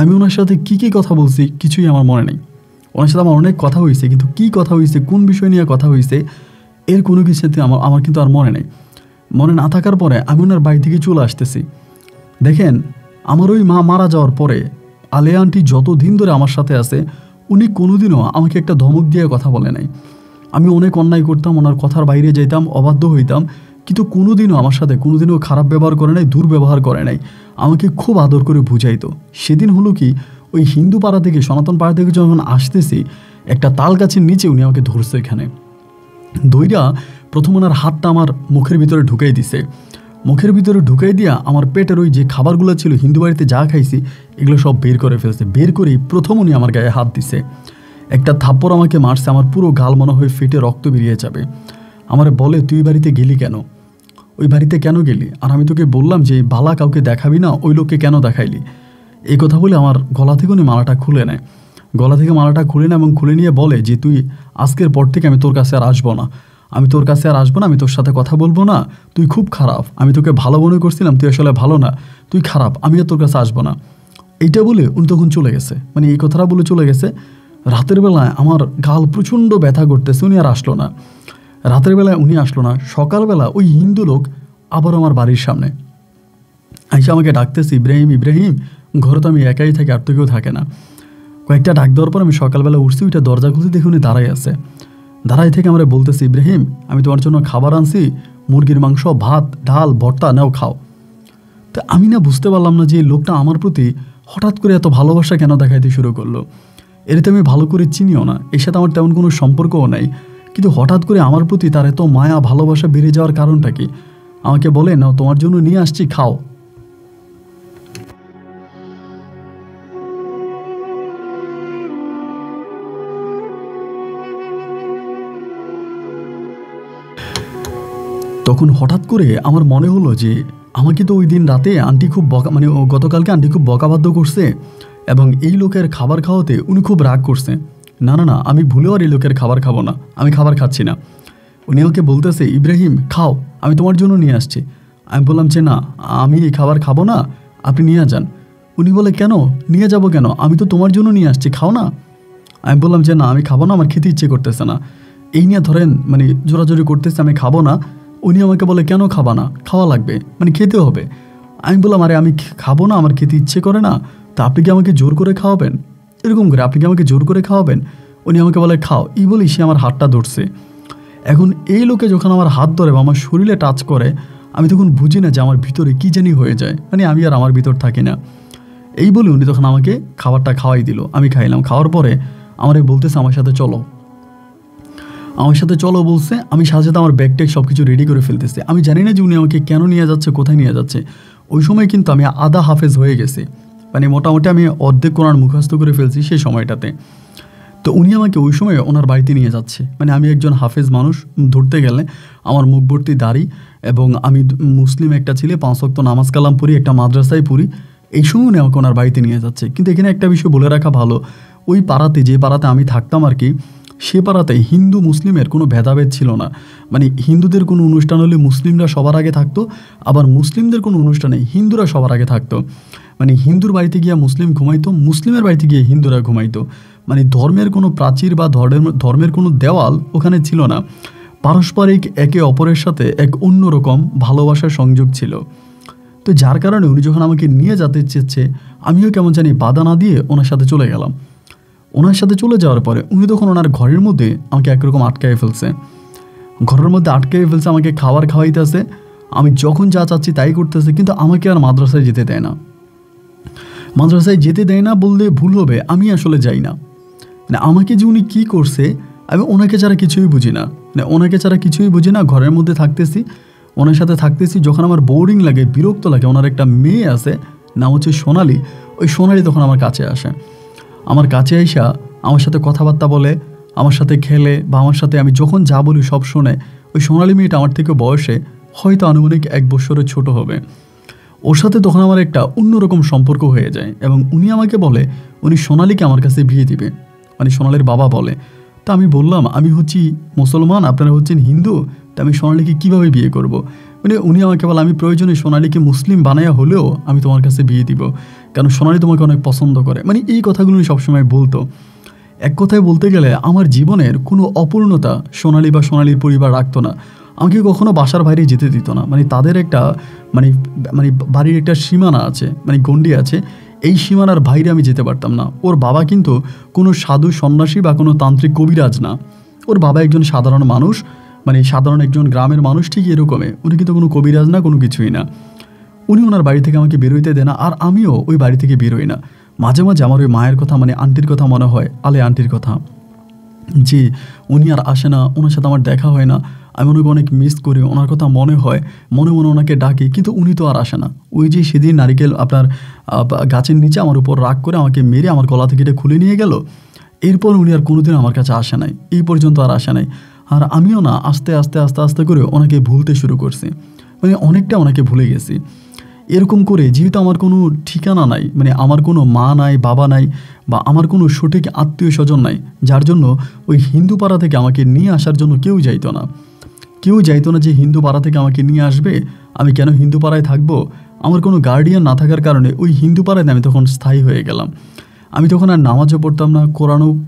আমি ওনার সাথে কী কথা বলছি কিছুই আমার মনে নেই। ওনার সাথে আমার অনেক কথা হয়েছে, কিন্তু কী কথা হয়েছে, কোন বিষয় নিয়ে কথা হয়েছে এর কোনো কিছুতে আমার কিন্তু আর মনে নেই। মনে না থাকার পরে আমি ওনার বাড়ি থেকে চলে আসতেছি। দেখেন, আমার ওই মা মারা যাওয়ার পরে আলেয়া আন্টি যত দিন ধরে আমার সাথে আছে, উনি কোনোদিনও আমাকে একটা ধমক দিয়ে কথা বলে নাই। আমি অনেক অন্যায় করতাম, ওনার কথার বাইরে যেতাম, অবাধ্য হইতাম, কিন্তু কোনোদিনও আমার সাথে কোনোদিনও খারাপ ব্যবহার করে নাই, দুর্ব্যবহার করে নাই। আমাকে খুব আদর করে বুঝাইতো। সেদিন হলো কি, ওই হিন্দু পাড়া থেকে সনাতন পাড়া থেকে যখন আসতেছি, একটা তাল গাছের নিচে উনি আমাকে ধরছে। এখানে দইরা প্রথম ওনার হাতটা আমার মুখের ভিতরে ঢুকাই দিছে। মুখের ভিতরে ঢুকাই দিয়া আমার পেটের ওই যে খাবারগুলো ছিল হিন্দু বাড়িতে যা খাইছি এগুলো সব বের করে ফেলছে। বের করেই প্রথম উনি আমার গায়ে হাত দিছে। একটা থাপ্পড় আমাকে মারছে, আমার পুরো গাল মনে হয়ে ফেটে রক্ত বেরিয়ে যাবে। আমার বলে, তুই বাড়িতে গেলি কেন? ওই বাড়িতে কেন গেলি? আর আমি তোকে বললাম যে বালা কাউকে দেখাবি না, ওই লোককে কেন দেখাইলি? এই কথা বলে আমার গলা থেকে উনি মালাটা খুলে নেয়। গলা থেকে মালাটা খুলে নেয় এবং খুলে নিয়ে বলে যে, তুই আজকের পর থেকে আমি তোর কাছে আর আসবো না, আমি তোর কাছে আর আসবো না, আমি তোর সাথে কথা বলবো না, তুই খুব খারাপ, আমি তোকে ভালো মনে করছিলাম, তুই আসলে ভালো না, তুই খারাপ, আমি আর তোর কাছে আসবো না। এইটা বলে উনি তখন চলে গেছে, মানে এই কথাটা বলে চলে গেছে। রাতের বেলায় আমার গাল প্রচণ্ড ব্যথা করতেছে, উনি আর আসলো না। রাতের বেলায় উনি আসলো না। সকালবেলা ওই হিন্দু লোক আবার আমার বাড়ির সামনে আইসা আমাকে ডাকতেছে, ইব্রাহিম ইব্রাহিম, ঘরে তো আমি একাই থাকি, আর তো কেউ থাকে না। কয়েকটা ডাক দেওয়ার পর আমি সকালবেলা উঠছি, ওইটা দরজা খুলতে দেখে উনি দাঁড়াই আছে। দাঁড়াই থেকে আমরা বলতেছি, ইব্রাহিম আমি তোমার জন্য খাবার আনছি, মুরগির মাংস, ভাত, ডাল, ভর্তা, নাও খাও। তো আমি না বুঝতে পারলাম না যে এই লোকটা আমার প্রতি হঠাৎ করে এত ভালোবাসা কেন দেখাইতে শুরু করলো। এটাতে আমি ভালো করে চিনিও না, এর সাথে আমার তেমন কোনো সম্পর্কও নাই, কিন্তু হঠাৎ করে আমার প্রতি তার এত মায়া ভালোবাসা বেড়ে যাওয়ার কারণটা কি? আমাকে বলে, নাও তোমার জন্য নিয়ে আসছি, খাও। তখন হঠাৎ করে আমার মনে হলো যে আমাকে তো ওই দিন রাতে আন্টি খুব বকা, মানে গতকালকে আন্টি খুব বকাবাধ্য করছে এবং এই লোকের খাবার খাওয়াতে উনি খুব রাগ করছে। না না না, আমি ভুলেও আর এই লোকের খাবার খাবো না, আমি খাবার খাচ্ছি না। উনি আমাকে বলতেছে, ইব্রাহিম খাও, আমি তোমার জন্য নিয়ে আসছি। আমি বললাম যে না, আমি এই খাবার খাবো না, আপনি নিয়ে যান। উনি বলে, কেন নিয়ে যাব কেন, আমি তো তোমার জন্য নিয়ে আসছি, খাও না। আমি বললাম যে না, আমি খাবো না, আমার খেতে ইচ্ছে করতেছে না। এই নিয়ে ধরেন মানে জোরাজোরি করতেছে, আমি খাবো না। উনি আমাকে বলে, কেন খাবা না, খাওয়া লাগবে, মানে খেতে হবে। আমি বললাম, আরে আমি খাবো না, আমার খেতে ইচ্ছে করে না, তা আপনি কি আমাকে জোর করে খাওয়াবেন? এরকম করে আপনি কি আমাকে জোর করে খাওয়াবেন? উনি আমাকে বলে, খাও। এই বলেই সে আমার হাতটা ধরছে। এখন এই লোকে যখন আমার হাত ধরে বা আমার শরীরে টাচ করে, আমি তখন বুঝি না যে আমার ভিতরে কী জানি হয়ে যায়, মানে আমি আর আমার ভিতর থাকি না। এই বলে উনি তখন আমাকে খাবারটা খাওয়াই দিল। আমি খাইলাম। খাওয়ার পরে আমার বলতেছে, আমার সাথে চলো, আমার সাথে চলো বলছে। আমি সাথে সাথে আমার ব্যাগ ট্যাগ সব কিছু রেডি করে ফেলতেছে। আমি জানি না যে উনি আমাকে কেন নিয়ে যাচ্ছে, কোথায় নিয়ে যাচ্ছে। ওই সময় কিন্তু আমি আধা হাফেজ হয়ে গেছি, মানে মোটামুটি আমি অর্ধেক কোরআন মুখস্থ করে ফেলছি সেই সময়টাতে। তো উনি আমাকে ওই সময় ওনার বাড়িতে নিয়ে যাচ্ছে, মানে আমি একজন হাফেজ মানুষ, ধরতে গেলে আমার মুখ ভর্তি দাড়ি, এবং আমি মুসলিম একটা ছেলে, 5 ওয়াক্ত নামাজ কালাম পড়ি, একটা মাদ্রাসায় পড়ি। এই সময় উনি আমাকে ওনার বাড়িতে নিয়ে যাচ্ছে। কিন্তু এখানে একটা বিষয় বলে রাখা ভালো, ওই পাড়াতে, যে পাড়াতে আমি থাকতাম আর কি, সে পাড়াতে হিন্দু মুসলিমের কোনো ভেদাভেদ ছিল না। মানে হিন্দুদের কোনো অনুষ্ঠান হলে মুসলিমরা সবার আগে থাকতো, আবার মুসলিমদের কোনো অনুষ্ঠানে হিন্দুরা সবার আগে থাকতো। মানে হিন্দুর বাড়িতে গিয়ে মুসলিম ঘুমাইতো, মুসলিমের বাড়িতে গিয়ে হিন্দুরা ঘুমাইতো। মানে ধর্মের কোনো প্রাচীর বা ধর্মের কোনো দেওয়াল ওখানে ছিল না। পারস্পরিক একে অপরের সাথে এক অন্যরকম ভালোবাসার সংযোগ ছিল। তো যার কারণে উনি যখন আমাকে নিয়ে যেতে চেয়েছে, আমিও কেমন জানি বাধা না দিয়ে ওনার সাথে চলে গেলাম। ওনার সাথে চলে যাওয়ার পরে উনি তখন ওনার ঘরের মধ্যে আমাকে একরকম আটকায় ফেলছে। ঘরের মধ্যে আটকায় ফেলছে, আমাকে খাবার খাওয়াইতেছে, আমি যখন যা চাচ্ছি তাই করতেছে, কিন্তু আমাকে আর মাদ্রাসায় যেতে দেয় না। মাদ্রাসায় যেতে দেয় না বললে ভুল হবে, আমি আসলে যাই না। মানে আমাকে যে উনি কী করছে, আমি ওনাকে ছাড়া কিছুই বুঝি না, মানে ওনাকে ছাড়া কিছুই বুঝি না। ঘরের মধ্যে থাকতেছি, ওনার সাথে থাকতেছি, যখন আমার বোরিং লাগে, বিরক্ত লাগে, ওনার একটা মেয়ে আছে, নাম হচ্ছে সোনালি। ওই সোনালি তখন আমার কাছে আসে। আমার কাছে আইসা আমার সাথে কথাবার্তা বলে, আমার সাথে খেলে বা আমার সাথে আমি যখন যা বলি সব শোনে। ওই সোনালি মেয়েটা আমার থেকে বয়সে হয়তো আনুমানিক 1 বছরের ছোট হবে। ওর সাথে তখন আমার একটা অন্যরকম সম্পর্ক হয়ে যায় এবং উনি আমাকে বলে উনি সোনালিকে আমার কাছে বিয়ে দিবে, মানে সোনালির বাবা বলে। তা আমি বললাম আমি হচ্ছি মুসলমান, আপনারা হচ্ছেন হিন্দু, তা আমি সোনালিকে কীভাবে বিয়ে করব। মানে উনি আমাকে বলে আমি প্রয়োজনে সোনালিকে মুসলিম বানায়া হলেও আমি তোমার কাছে বিয়ে দিব, কারণ সোনালি তোমাকে অনেক পছন্দ করে। মানে এই কথাগুলো উনি সবসময় বলতো। এক কথায় বলতে গেলে আমার জীবনের কোনো অপূর্ণতা সোনালি বা সোনালির পরিবার রাখতো না। আমাকে কখনো বাসার বাইরে যেতে দিত না। মানে তাদের একটা মানে মানে বাড়ির একটা সীমানা আছে, মানে গণ্ডি আছে, এই সীমানার বাইরে আমি যেতে পারতাম না। ওর বাবা কিন্তু কোনো সাধু সন্ন্যাসী বা কোনো তান্ত্রিক কবিরাজ না। ওর বাবা একজন সাধারণ মানুষ, মানে সাধারণ একজন গ্রামের মানুষ, ঠিক এরকমই। উনি কিন্তু কোনো কবিরাজ না, কোনো কিছুই না। উনি ওনার বাড়ি থেকে আমাকে বেরোইতে দেয় না, আর আমিও ওই বাড়ি থেকে বেরোই না। মাঝে মাঝে আমার ওই মায়ের কথা, মানে আন্টির কথা মনে হয়, আলে আন্টির কথা, যে উনি আর আসে না, ওনার সাথে আমার দেখা হয় না। আমি ওনাকে অনেক মিস করি, ওনার কথা মনে হয়, মনে মনে ওনাকে ডাকি, কিন্তু উনি তো আর আসে না। ওই যে সেদিন নারিকেল আপনার গাছের নিচে আমার উপর রাগ করে আমাকে মেরে আমার গলা থেকে এটা খুলে নিয়ে গেল, এরপর উনি আর কোনোদিন আমার কাছে আসে নাই, এই পর্যন্ত আর আসে নাই। আর আমিও না আস্তে আস্তে আস্তে আস্তে করে ওনাকে ভুলতে শুরু করছি, মানে অনেকটা ওনাকে ভুলে গেছি। এরকম করে যেহেতু আমার কোনো ঠিকানা নাই, মানে আমার কোনো মা নাই, বাবা নাই, বা আমার কোনো সঠিক আত্মীয় স্বজন নাই, যার জন্য ওই হিন্দু পাড়া থেকে আমাকে নিয়ে আসার জন্য কেউ যাইতো না। কেউ যাইতো না যে হিন্দু পাড়া থেকে আমাকে নিয়ে আসবে, আমি কেন হিন্দু পাড়ায় থাকবো। আমার কোনো গার্ডিয়ান না থাকার কারণে ওই হিন্দু পাড়ায় আমি তখন স্থায়ী হয়ে গেলাম। আমি তখন আর নামাজও পড়তাম না,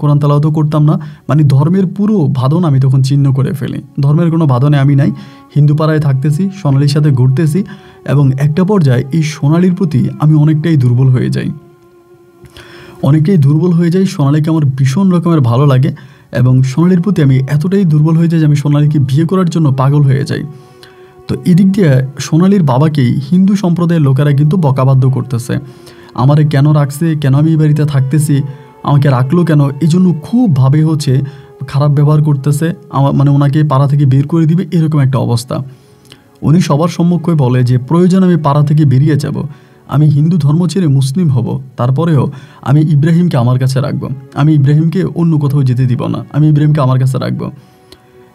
কোরআন তেলাওয়াতও করতাম না। মানে ধর্মের পুরো বাঁধন আমি তখন ছিন্ন করে ফেলি। ধর্মের কোনো বাঁধনে আমি নাই, হিন্দু পাড়ায় থাকতেছি, সোনালির সাথে ঘুরতেছি, এবং একটা পর্যায়ে এই সোনালির প্রতি আমি অনেকটাই দুর্বল হয়ে যাই। সোনালিকে আমার ভীষণ রকমের ভালো লাগে, এবং সোনালির প্রতি আমি এতটাই দুর্বল হয়ে যাই যে আমি সোনালিকে বিয়ে করার জন্য পাগল হয়ে যাই। তো এদিক দিয়ে সোনালির বাবাকেই হিন্দু সম্প্রদায়ের লোকেরা কিন্তু বকাবাধ্য করতেছে। আমারে কেন রাখছে, কেন আমি এই বাড়িতে থাকতেছি, আমাকে রাখলো কেন, এই জন্য খুবভাবে হচ্ছে খারাপ ব্যবহার করতেছে। আমার মানে ওনাকে পাড়া থেকে বের করে দিবে, এরকম একটা অবস্থা। উনি সবার সম্মুখে বলে যে প্রয়োজন আমি পাড়া থেকে বেরিয়ে যাব, আমি হিন্দু ধর্ম ছেড়ে মুসলিম হব, তারপরেও আমি ইব্রাহিমকে আমার কাছে রাখবো, আমি ইব্রাহিমকে অন্য কোথাও যেতে দিব না, আমি ইব্রাহিমকে আমার কাছে রাখবো।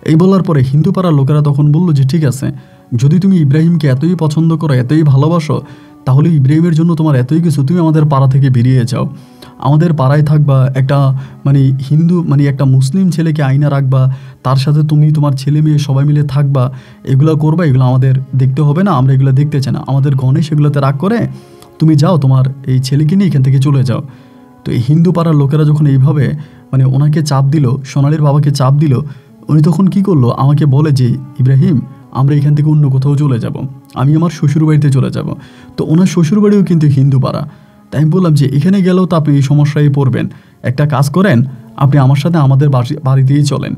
এই বলার পরে হিন্দু পাড়ার লোকেরা তখন বলল যে ঠিক আছে, যদি তুমি ইব্রাহিমকে এতই পছন্দ করো, এতই ভালোবাসো, তাহলে ইব্রাহিমের জন্য তোমার এতই কিছু, তুমি আমাদের পাড়া থেকে বেরিয়ে যাও, আমাদের পাড়ায় থাকবা, একটা মানে হিন্দু মানে একটা মুসলিম ছেলেকে আইনা রাখবা, তার সাথে তুমি তোমার ছেলে মেয়ে সবাই মিলে থাকবা, এগুলো করবা, এগুলো আমাদের দেখতে হবে না, আমরা এগুলো দেখতে চাই না, আমাদের গণেশ এগুলোতে রাগ করে, তুমি যাও তোমার এই ছেলেকে নিয়ে এখান থেকে চলে যাও। তো এই হিন্দু পাড়ার লোকেরা যখন এইভাবে মানে ওনাকে চাপ দিল, সোনালির বাবাকে চাপ দিল, উনি তখন কি করলো, আমাকে বলে যে ইব্রাহিম আমরা এখান থেকে অন্য কোথাও চলে যাব, আমি আমার শ্বশুরবাড়িতে চলে যাব। তো ওনার শ্বশুরবাড়িও কিন্তু হিন্দু পাড়া। তাই আমি বললাম যে এখানে গেলেও তো আপনি এই সমস্যায় পড়বেন, একটা কাজ করেন, আপনি আমার সাথে আমাদের বাড়িতেই চলেন।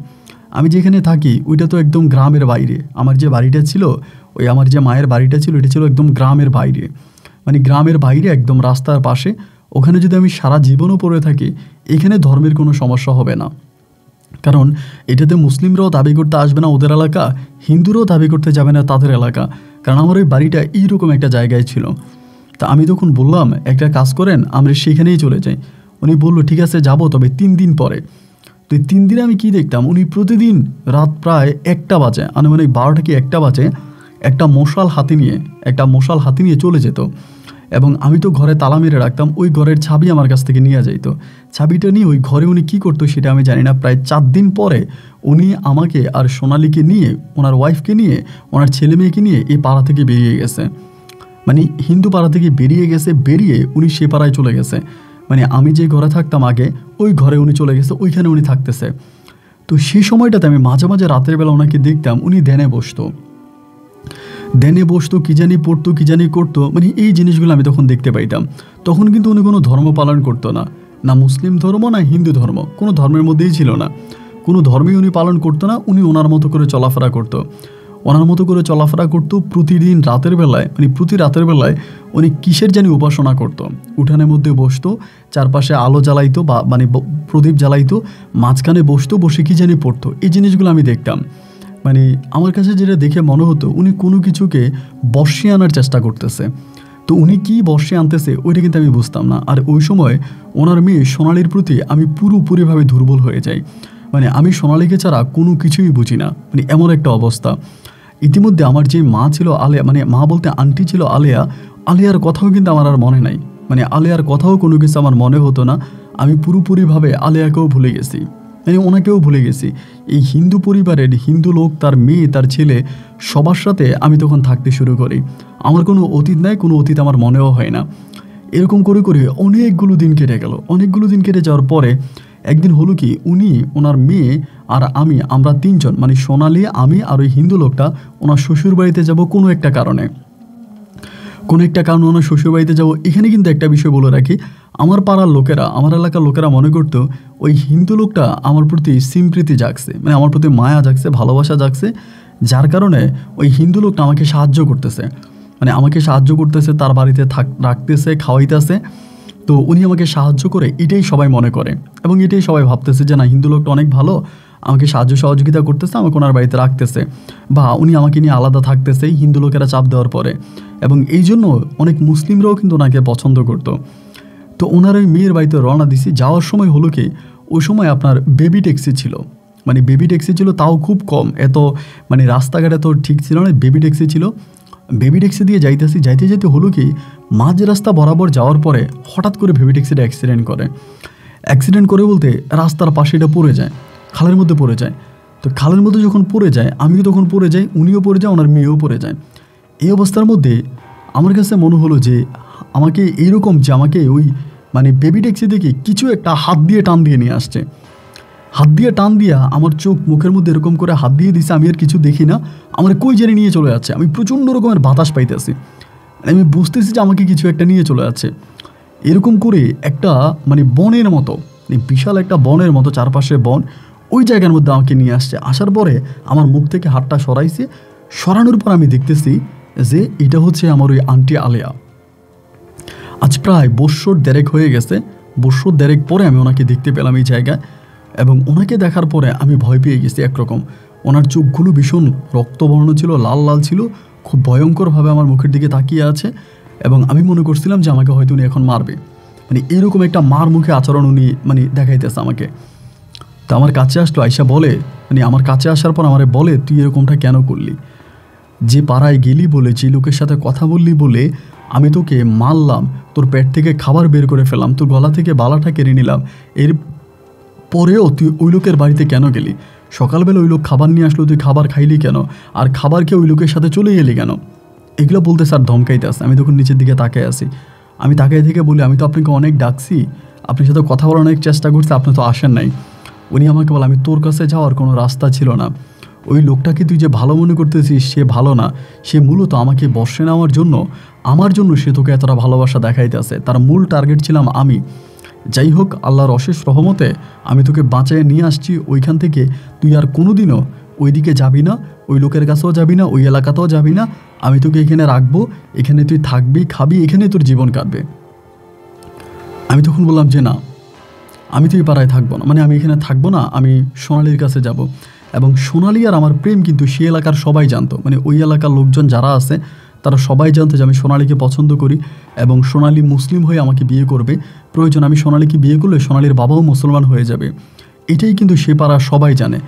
আমি যেখানে থাকি ওইটা তো একদম গ্রামের বাইরে, আমার যে বাড়িটা ছিল, ওই আমার যে মায়ের বাড়িটা ছিল, এটা ছিল একদম গ্রামের বাইরে, মানে গ্রামের বাইরে একদম রাস্তার পাশে। ওখানে যদি আমি সারা জীবনও পড়ে থাকি, এখানে ধর্মের কোনো সমস্যা হবে না, কারণ এটাতে মুসলিমরাও দাবি করতে আসবে না ওদের এলাকা, হিন্দুরাও দাবি করতে যাবে না তাদের এলাকা, কারণ আমার ওই বাড়িটা এইরকম একটা জায়গায় ছিল। তা আমি তখন বললাম একটা কাজ করেন, আমরা সেখানেই চলে যাই। উনি বললো ঠিক আছে যাবো, তবে 3 দিন পরে। তো এই 3 দিনে আমি কি দেখতাম, উনি প্রতিদিন রাত প্রায় 1টা বাজে, আনুমানিক 12টা কি 1টা বাজে, একটা মশাল হাতি নিয়ে চলে যেত, এবং আমি তো ঘরে তালা মেরে রাখতাম, ওই ঘরের চাবি আমার কাছ থেকে নিয়ে যাইতো। চাবিটা নিয়ে ওই ঘরে উনি কী করতো সেটা আমি জানি না। প্রায় 4 দিন পরে উনি আমাকে আর সোনালিকে নিয়ে, ওনার ওয়াইফকে নিয়ে, ওনার ছেলে মেয়েকে নিয়ে এই পাড়া থেকে বেরিয়ে গেছে, মানে হিন্দু পাড়া থেকে বেরিয়ে গেছে। বেরিয়ে উনি সে পাড়ায় চলে গেছে, মানে আমি যে ঘরে থাকতাম আগে ওই ঘরে উনি চলে গেছে, ওইখানে উনি থাকতেছে। তো সেই সময়টাতে আমি মাঝে মাঝে রাতের বেলা ওনাকে দেখতাম, উনি ধ্যানে বসতো, কী জানি পড়তো, কী জানি করতো, মানে এই জিনিসগুলো আমি তখন দেখতে পাইতাম। তখন কিন্তু উনি কোনো ধর্ম পালন করতো না, না মুসলিম ধর্ম না হিন্দু ধর্ম, কোনো ধর্মের মধ্যেই ছিল না, কোনো ধর্মই উনি পালন করতো না। উনি ওনার মতো করে চলাফেরা করতো, প্রতিদিন রাতের বেলায়, মানে প্রতি রাতের বেলায় উনি কিসের জানি উপাসনা করতো। উঠানের মধ্যে বসতো, চারপাশে আলো জ্বালাইতো, বা মানে প্রদীপ জ্বালাইতো, মাঝখানে বসে কী জানি পড়তো। এই জিনিসগুলো আমি দেখতাম। মানে আমার কাছে যেটা দেখে মনে হতো উনি কোনো কিছুকে বর্ষে আনার চেষ্টা করতেছে। তো উনি কি বর্ষে আনতেছে ওইটা কিন্তু আমি বুঝতাম না। আর ওই সময় ওনার মেয়ে সোনালির প্রতি আমি পুরোপুরিভাবে দুর্বল হয়ে যাই। মানে আমি সোনালীকে ছাড়া কোনো কিছুই বুঝি না, মানে এমন একটা অবস্থা। ইতিমধ্যে আমার যে মা ছিল আলেয়া, মানে মা বলতে আন্টি ছিল আলেয়া, আলেয়ার কথাও কিন্তু আমার আর মনে নাই। মানে আলেয়ার কথাও কোনো কিছু আমার মনে হতো না। আমি পুরোপুরিভাবে আলেয়াকেও ভুলে গেছি, মানে ওনাকেও ভুলে গেছি। এই হিন্দু পরিবারের হিন্দু লোক, তার মেয়ে, তার ছেলে, সবার সাথে আমি তখন থাকতে শুরু করি। আমার কোনো অতীত নাই, কোনো অতীত আমার মনেও হয় না। এরকম করে করে অনেকগুলো দিন কেটে গেল। অনেকগুলো দিন কেটে যাওয়ার পরে একদিন হলো কি, উনি, ওনার মেয়ে আর আমি, আমরা তিনজন, মানে সোনালী, আমি আর ওই হিন্দু লোকটা ওনার শ্বশুর বাড়িতে যাবো কোনো একটা কারণে। ওনার শ্বশুর বাড়িতে যাবো। এখানে কিন্তু একটা বিষয় বলে রাখি, আমার পাড়ার লোকেরা, আমার এলাকার লোকেরা মনে করতো ওই হিন্দু লোকটা আমার প্রতি সিম্প্রীতি জাগছে, মানে আমার প্রতি মায়া জাগছে, ভালোবাসা জাগছে, যার কারণে ওই হিন্দু লোকটা আমাকে সাহায্য করতেছে, মানে আমাকে সাহায্য করতেছে, তার বাড়িতে রাখতেছে, খাওয়াইতেছে। তো উনি আমাকে সাহায্য করে, এটাই সবাই মনে করে এবং এটাই সবাই ভাবতেছে যে না, হিন্দু লোকটা অনেক ভালো, আমাকে সাহায্য সহযোগিতা করতেছে, আমাকে ওনার বাড়িতে রাখতেছে, বা উনি আমাকে নিয়ে আলাদা থাকতেছে হিন্দু লোকেরা চাপ দেওয়ার পরে। এবং এই জন্য অনেক মুসলিমরাও কিন্তু ওনাকে পছন্দ করতো। তো ওনার ওই মেয়ের বাড়িতে রওনা দিছি। যাওয়ার সময় হলো কি, ওই সময় আপনার বেবি ট্যাক্সি ছিল, মানে বেবি ট্যাক্সি ছিল, তাও খুব কম, এত মানে রাস্তাঘাটে তো ঠিক ছিল না, বেবি ট্যাক্সি ছিল। বেবি ট্যাক্সি দিয়ে যাইতেছি, যাইতে যেতে হলো কি, মাঝ রাস্তা বরাবর যাওয়ার পরে হঠাৎ করে বেবি ট্যাক্সিটা অ্যাক্সিডেন্ট করে। অ্যাক্সিডেন্ট করে বলতে রাস্তার পাশে এটা পড়ে যায়, খালের মধ্যে পড়ে যায়। তো খালের মধ্যে যখন পড়ে যায়, আমিও তখন পড়ে যাই, উনিও পড়ে যায়, ওনার মেয়েও পড়ে যায়। এই অবস্থার মধ্যে আমার কাছে মনে হলো যে আমাকে এইরকম, যে আমাকে ওই মানে বেবি ট্যাক্সি থেকে কিছু একটা হাত দিয়ে টান দিয়ে নিয়ে আসছে। হাত দিয়ে টান দিয়া আমার চোখ মুখের মধ্যে এরকম করে হাত দিয়ে দিছে, আমি আর কিছু দেখি না, আমার কই জানি নিয়ে চলে যাচ্ছে। আমি প্রচণ্ড রকমের বাতাস পাইতেছি, আমি বুঝতেছি যে আমাকে কিছু একটা নিয়ে চলে যাচ্ছে। এরকম করে একটা মানে বনের মতো, বিশাল একটা বনের মতো, চারপাশে বন, ওই জায়গার মধ্যে আমাকে নিয়ে আসছে। আসার পরে আমার মুখ থেকে হাতটা সরাইছে, সরানোর পর আমি দেখতেছি যে এটা হচ্ছে আমার ওই আন্টি আলেয়া। আজ প্রায় বৎসর দেড়েক হয়ে গেছে। বৎসর দেড়েক পরে আমি ওনাকে দেখতে পেলাম এই জায়গায়, এবং ওনাকে দেখার পরে আমি ভয় পেয়ে গেছি একরকম। ওনার চোখগুলো ভীষণ রক্তবর্ণ ছিল, লাল লাল ছিল, খুব ভয়ঙ্করভাবে আমার মুখের দিকে তাকিয়ে আছে, এবং আমি মনে করছিলাম যে আমাকে হয়তো উনি এখন মারবে, মানে এরকম একটা মার মুখে আচরণ উনি মানে দেখাইতেছে আমাকে। তো আমার কাছে আসলো, আয়সা বলে, মানে আমার কাছে আসার পর আমারে বলে, তুই এরকমটা কেন করলি? যে পাড়ায় গেলি বলে, যে লোকের সাথে কথা বললি বলে আমি তোকে মারলাম, তোর পেট থেকে খাবার বের করে ফেললাম, তোর গলা থেকে বালাটা কেড়ে নিলাম, এর পরেও তুই ওই লোকের বাড়িতে কেন গেলি? সকালবেলা ওই লোক খাবার নিয়ে আসলো, তুই খাবার খাইলি কেন? আর খাবার খেয়ে ওই লোকের সাথে চলে গেলি কেন? এগুলো বলতে স্যার ধমকাইতে আসে। আমি তখন নিচের দিকে তাকায় আসি। আমি তাকায় থেকে বলি, আমি তো আপনাকে অনেক ডাকছি, আপনার সাথে কথা বলার অনেক চেষ্টা করছি, আপনি তো আসেন নাই। উনি আমাকে বলে, আমি তোর কাছে যাওয়ার কোনো রাস্তা ছিল না। ওই লোকটাকে তুই যে ভালো মনে করতেছিস, সে ভালো না, সে মূলত আমাকে বর্ষে নেওয়ার জন্য, আমার জন্য সে তোকে এতটা ভালোবাসা দেখাইতে আসে। তার মূল টার্গেট ছিলাম আমি। যাই হোক, আল্লাহর অশেষ রহমতে আমি তোকে বাঁচায় নিয়ে আসছি ওইখান থেকে। তুই আর কোনোদিনও ওইদিকে যাবি না, ওই লোকের কাছেও যাবি না, ওই এলাকাতেও যাবি না। আমি তোকে এখানে রাখবো, এখানে তুই থাকবি, খাবি, এখানে তোর জীবন কাটবে। আমি তখন বললাম যে না, আমি তো এই পাড়ায় থাকবো না, মানে আমি এখানে থাকবো না, আমি সোনালীর কাছে যাব। এবং সোনালী আর আমার প্রেম কিন্তু সে এলাকার সবাই জানতো, মানে ওই এলাকার লোকজন যারা আছে তারা সবাই জানতো যে আমি সোনালীকে পছন্দ করি, এবং সোনালী মুসলিম হয়ে আমাকে বিয়ে করবে। প্রয়োজন আমি সোনালীকে বিয়ে করলে সোনালীর বাবাও মুসলমান হয়ে যাবে। এটাই কিন্তু সে পাড়ার সবাই জানে।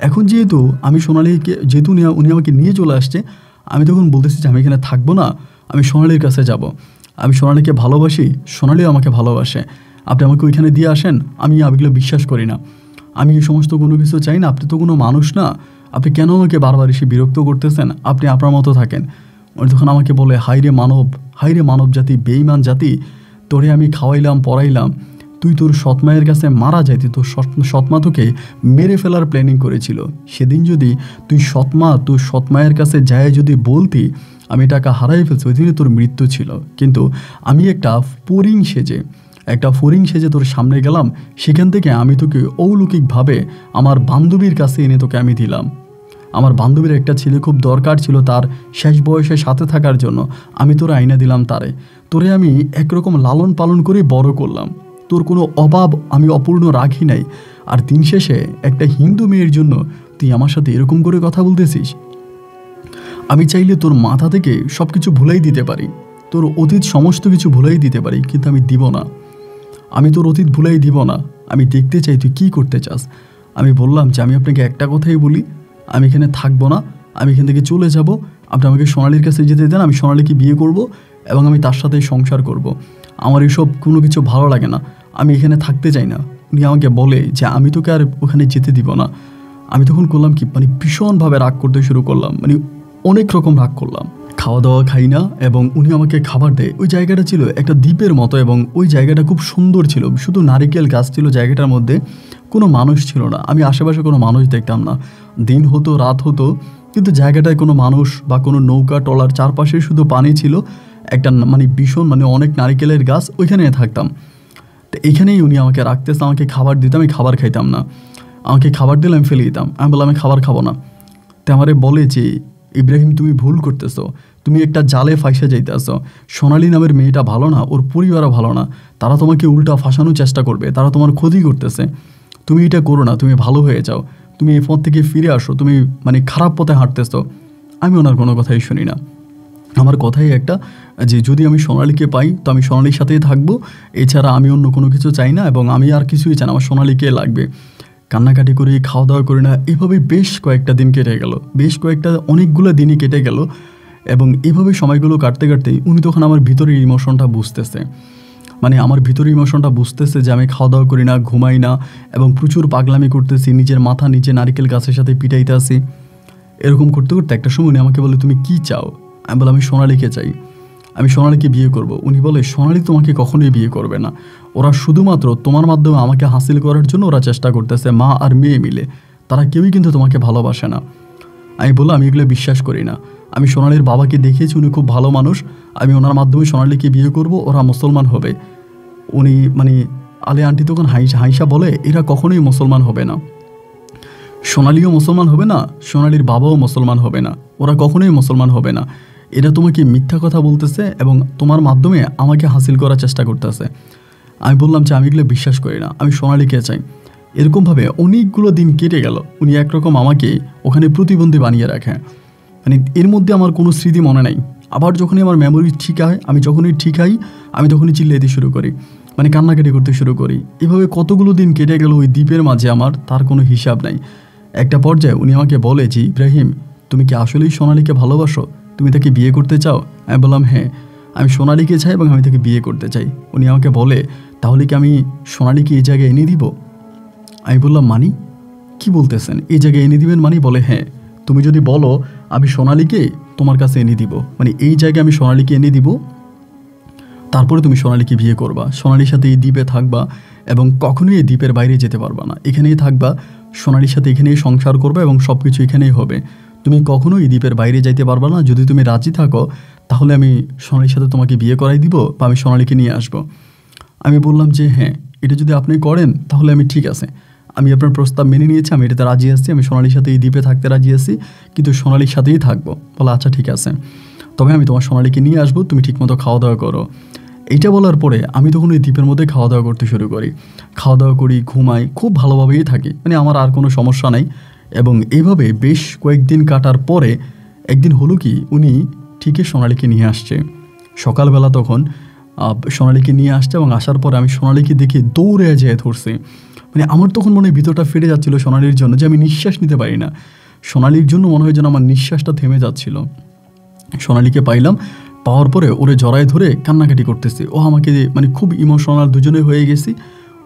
এখন যেহেতু আমি সোনালীকে, যেহেতু উনি আমাকে নিয়ে চলে আসছে, আমি তখন বলতেছি যে আমি এখানে থাকবো না, আমি সোনালীর কাছে যাব। আমি সোনালীকে ভালোবাসি, সোনালীও আমাকে ভালোবাসে। আপনি আমাকে ওইখানে দিয়ে আসেন। আমি এগুলো বিশ্বাস করি না, আমি এই সমস্ত কোনো কিছু চাই না। আপনি তো কোনো মানুষ না, আপনি কেন আমাকে বারবার এসে বিরক্ত করতেছেন? আপনি আপনার মতো থাকেন। উনি তখন আমাকে বলে, হাইরে মানব জাতি, বেঈমান জাতি, তোরে আমি খাওয়াইলাম, পড়াইলাম, তুই তোর সৎমায়ের কাছে মারা যাইতি, তোর সৎমা তোকে মেরে ফেলার প্ল্যানিং করেছিল। সেদিন যদি তুই তোর সৎমায়ের কাছে যায় যদি বলতি আমি টাকা হারাই ফেলছি, ওই দিনে তোর মৃত্যু ছিল। কিন্তু আমি একটা ফড়িং সেজে তোর সামনে গেলাম, সেখান থেকে আমি তোকে অলৌকিকভাবে আমার বান্ধবীর কাছে এনে তোকে আমি দিলাম। আমার বান্ধবীর একটা ছেলে খুব দরকার ছিল তার শেষ বয়সে সাথে থাকার জন্য, আমি তোরে আইনা দিলাম তারে। তোরে আমি একরকম লালন পালন করে বড় করলাম, তোর কোনো অভাব আমি অপূর্ণ রাখি নাই। আর দিন শেষে একটা হিন্দু মেয়ের জন্য তুই আমার সাথে এরকম করে কথা বলতেছিস? আমি চাইলে তোর মাথা থেকে সব কিছু ভুলাই দিতে পারি, তোর অতীত সমস্ত কিছু ভুলাই দিতে পারি, কিন্তু আমি দিব না। আমি তোর অতীত ভুলাই দিব না। আমি দেখতে চাই তুই কী করতে চাস। আমি বললাম যে আমি আপনাকে একটা কথাই বলি, আমি এখানে থাকবো না, আমি এখান থেকে চলে যাব। আপনি আমাকে সোনালির কাছে যেতে দেন, আমি সোনালিকে বিয়ে করব এবং আমি তার সাথেই সংসার করব। আমার এসব কোনো কিছু ভালো লাগে না, আমি এখানে থাকতে চাই না। উনি আমাকে বলে যে আমি তোকে আর ওখানে যেতে দিব না। আমি তখন করলাম কি, মানে ভীষণভাবে রাগ করতে শুরু করলাম, মানে অনেক রকম রাগ করলাম। খাওয়া দাওয়া খাই না এবং উনি আমাকে খাবার দেয়। ওই জায়গাটা ছিল একটা দ্বীপের মতো এবং ওই জায়গাটা খুব সুন্দর ছিল, শুধু নারিকেল গাছ ছিল জায়গাটার মধ্যে, কোনো মানুষ ছিল না। আমি আশেপাশে কোনো মানুষ দেখতাম না, দিন হতো রাত হতো, কিন্তু জায়গাটায় কোনো মানুষ বা কোনো নৌকা টলার, চারপাশে শুধু পানি ছিল, একটা মানে ভীষণ মানে অনেক নারিকেলের গাছ, ওইখানে থাকতাম। তো এখানেই উনি আমাকে রাখতেছে, আমাকে খাবার দিত, আমি খাবার খাইতাম না। আমাকে খাবার দিলে আমি ফেলে দিতাম, আমি বললাম আমি খাবার খাবো না। তো আমারে বলে যে ইব্রাহিম তুমি ভুল করতেছো, তুমি একটা জালে ফাইসা যাইতেছো। সোনালি নামের মেয়েটা ভালো না, ওর পরিবারও ভালো না, তারা তোমাকে উল্টা ফাঁসানোর চেষ্টা করবে, তারা তোমার ক্ষতি করতেছে, তুমি এটা করো না, তুমি ভালো হয়ে যাও, তুমি এই পথ থেকে ফিরে আসো, তুমি মানে খারাপ পথে হাঁটতেছো। আমি ওনার কোনো কথাই শুনি না। আমার কথাই একটা, যে যদি আমি সোনালিকে পাই তো আমি সোনালির সাথেই থাকবো, এছাড়া আমি অন্য কোনো কিছু চাই না এবং আমি আর কিছুই চাই না, আমার সোনালিকে লাগবে। কান্নাকাটি করি, খাওয়া দাওয়া করি না, এভাবে বেশ কয়েকটা দিন কেটে গেল, অনেকগুলো দিনই কেটে গেল। এবং এভাবে সময়গুলো কাটতে কাটতেই উনি তখন আমার ভিতরের ইমোশনটা বুঝতেছে, মানে আমার ভিতরের ইমোশনটা বুঝতেছে যে আমি খাওয়া দাওয়া করি না, ঘুমাই না এবং প্রচুর পাগলামি করতেছি, নিজের মাথা নিচে নারিকেল গাছের সাথে পিটাইতে আসি। এরকম করতে করতে একটা সময় উনি আমাকে বলে তুমি কি চাও? আমি বললাম আমি সোনালিকে চাই, আমি সোনালিকে বিয়ে করব। উনি বলে সোনালি তোমাকে কখনোই বিয়ে করবে না, ওরা শুধুমাত্র তোমার মাধ্যমে আমাকে হাসিল করার জন্য ওরা চেষ্টা করতেছে, মা আর মেয়ে মিলে, তারা কেউই কিন্তু তোমাকে ভালোবাসে না। আমি বললাম আমি এগুলো বিশ্বাস করি না, আমি সোনালির বাবাকে দেখিয়েছি, উনি খুব ভালো মানুষ, আমি ওনার মাধ্যমে সোনালিকে বিয়ে করব, ওরা মুসলমান হবে। উনি মানে আলে আন্টি তখন হাইসা বলে এরা কখনোই মুসলমান হবে না, সোনালিও মুসলমান হবে না, সোনালির বাবাও মুসলমান হবে না, ওরা কখনোই মুসলমান হবে না, এরা তোমাকে মিথ্যা কথা বলতেছে এবং তোমার মাধ্যমে আমাকে হাসিল করার চেষ্টা করতেছে। আমি বললাম যে আমি এগুলো বিশ্বাস করি না, আমি সোনালিকে চাই। এরকমভাবে অনেকগুলো দিন কেটে গেল, উনি একরকম আমাকে ওখানে প্রতিবন্ধী বানিয়ে রাখে, মানে এর মধ্যে আমার কোনো স্মৃতি মনে নাই। আবার যখনই আমার মেমোরি ঠিক হয়, আমি যখনই ঠিক হই, আমি তখনই চিল্লাইতে শুরু করি, মানে কান্নাকাটি করতে শুরু করি। এভাবে কতগুলো দিন কেটে গেল ওই দ্বীপের মাঝে, আমার তার কোনো হিসাব নাই। একটা পর্যায়ে উনি আমাকে বলে যে ইব্রাহিম তুমি কি আসলেই সোনালিকে ভালোবাসো, তুমি তাকে বিয়ে করতে চাও? আমি বললাম হ্যাঁ, আমি সোনালিকে চাই এবং আমি তাকে বিয়ে করতে চাই। উনি আমাকে বলে তাহলে কি আমি সোনালিকে এই জায়গায় এনে দিব? আমি বললাম মানি কি বলতেছেন, এই জায়গায় এনে দিবেন? মানি বলে হ্যাঁ, তুমি যদি বলো আমি সোনালিকে তোমার কাছে এনে দিব, মানে এই জায়গায় আমি সোনালিকে এনে দিব, তারপরে তুমি সোনালিকে বিয়ে করবা, সোনালির সাথে এই দ্বীপে থাকবা এবং কখনোই এই দ্বীপের বাইরে যেতে পারবা না, এখানেই থাকবা, সোনালির সাথে এখানেই সংসার করবা এবং সব কিছু এখানেই হবে, তুমি কখনোই এই দ্বীপের বাইরে যাইতে পারবা না। যদি তুমি রাজি থাকো তাহলে আমি সোনালির সাথে তোমাকে বিয়ে করাই দিব বা আমি সোনালিকে নিয়ে আসবো। আমি বললাম যে হ্যাঁ, এটা যদি আপনি করেন তাহলে আমি ঠিক আছে, আমি আপনার প্রস্তাব মেনে নিয়েছি, আমি এটাতে রাজি আছি, আমি সোনালির সাথে এই দ্বীপে থাকতে রাজি আছি, কিন্তু সোনালির সাথেই থাকবো। বলে আচ্ছা ঠিক আছে, তবে আমি তোমার সোনালিকে নিয়ে আসবো, তুমি ঠিকমতো খাওয়া দাওয়া করো। এইটা বলার পরে আমি তখন ওই দ্বীপের মধ্যে খাওয়া দাওয়া করতে শুরু করি, খাওয়া দাওয়া করি, ঘুমাই, খুব ভালোভাবেই থাকি, মানে আমার আর কোনো সমস্যা নাই। এবং এইভাবে বেশ কয়েকদিন কাটার পরে একদিন হলো কি, উনি ঠিকই সোনালিকে নিয়ে আসছে সকালবেলা, তখন সোনালিকে নিয়ে আসছে এবং আসার পরে আমি সোনালিকে দেখে দৌড়ে যেয়ে ধরছি। মানে আমার তখন মনে হয় ভিতরটা ফেটে যাচ্ছিল সোনালির জন্য, যে আমি নিঃশ্বাস নিতে পারি না, সোনালির জন্য মনে হয় যেন আমার নিঃশ্বাসটা থেমে যাচ্ছিল। সোনালিকে পাইলাম, পাওয়ার পরে ওরে জড়ায় ধরে কান্নাকাটি করতেছি, ও আমাকে মানে খুব ইমোশনাল দুজনে হয়ে গেছি।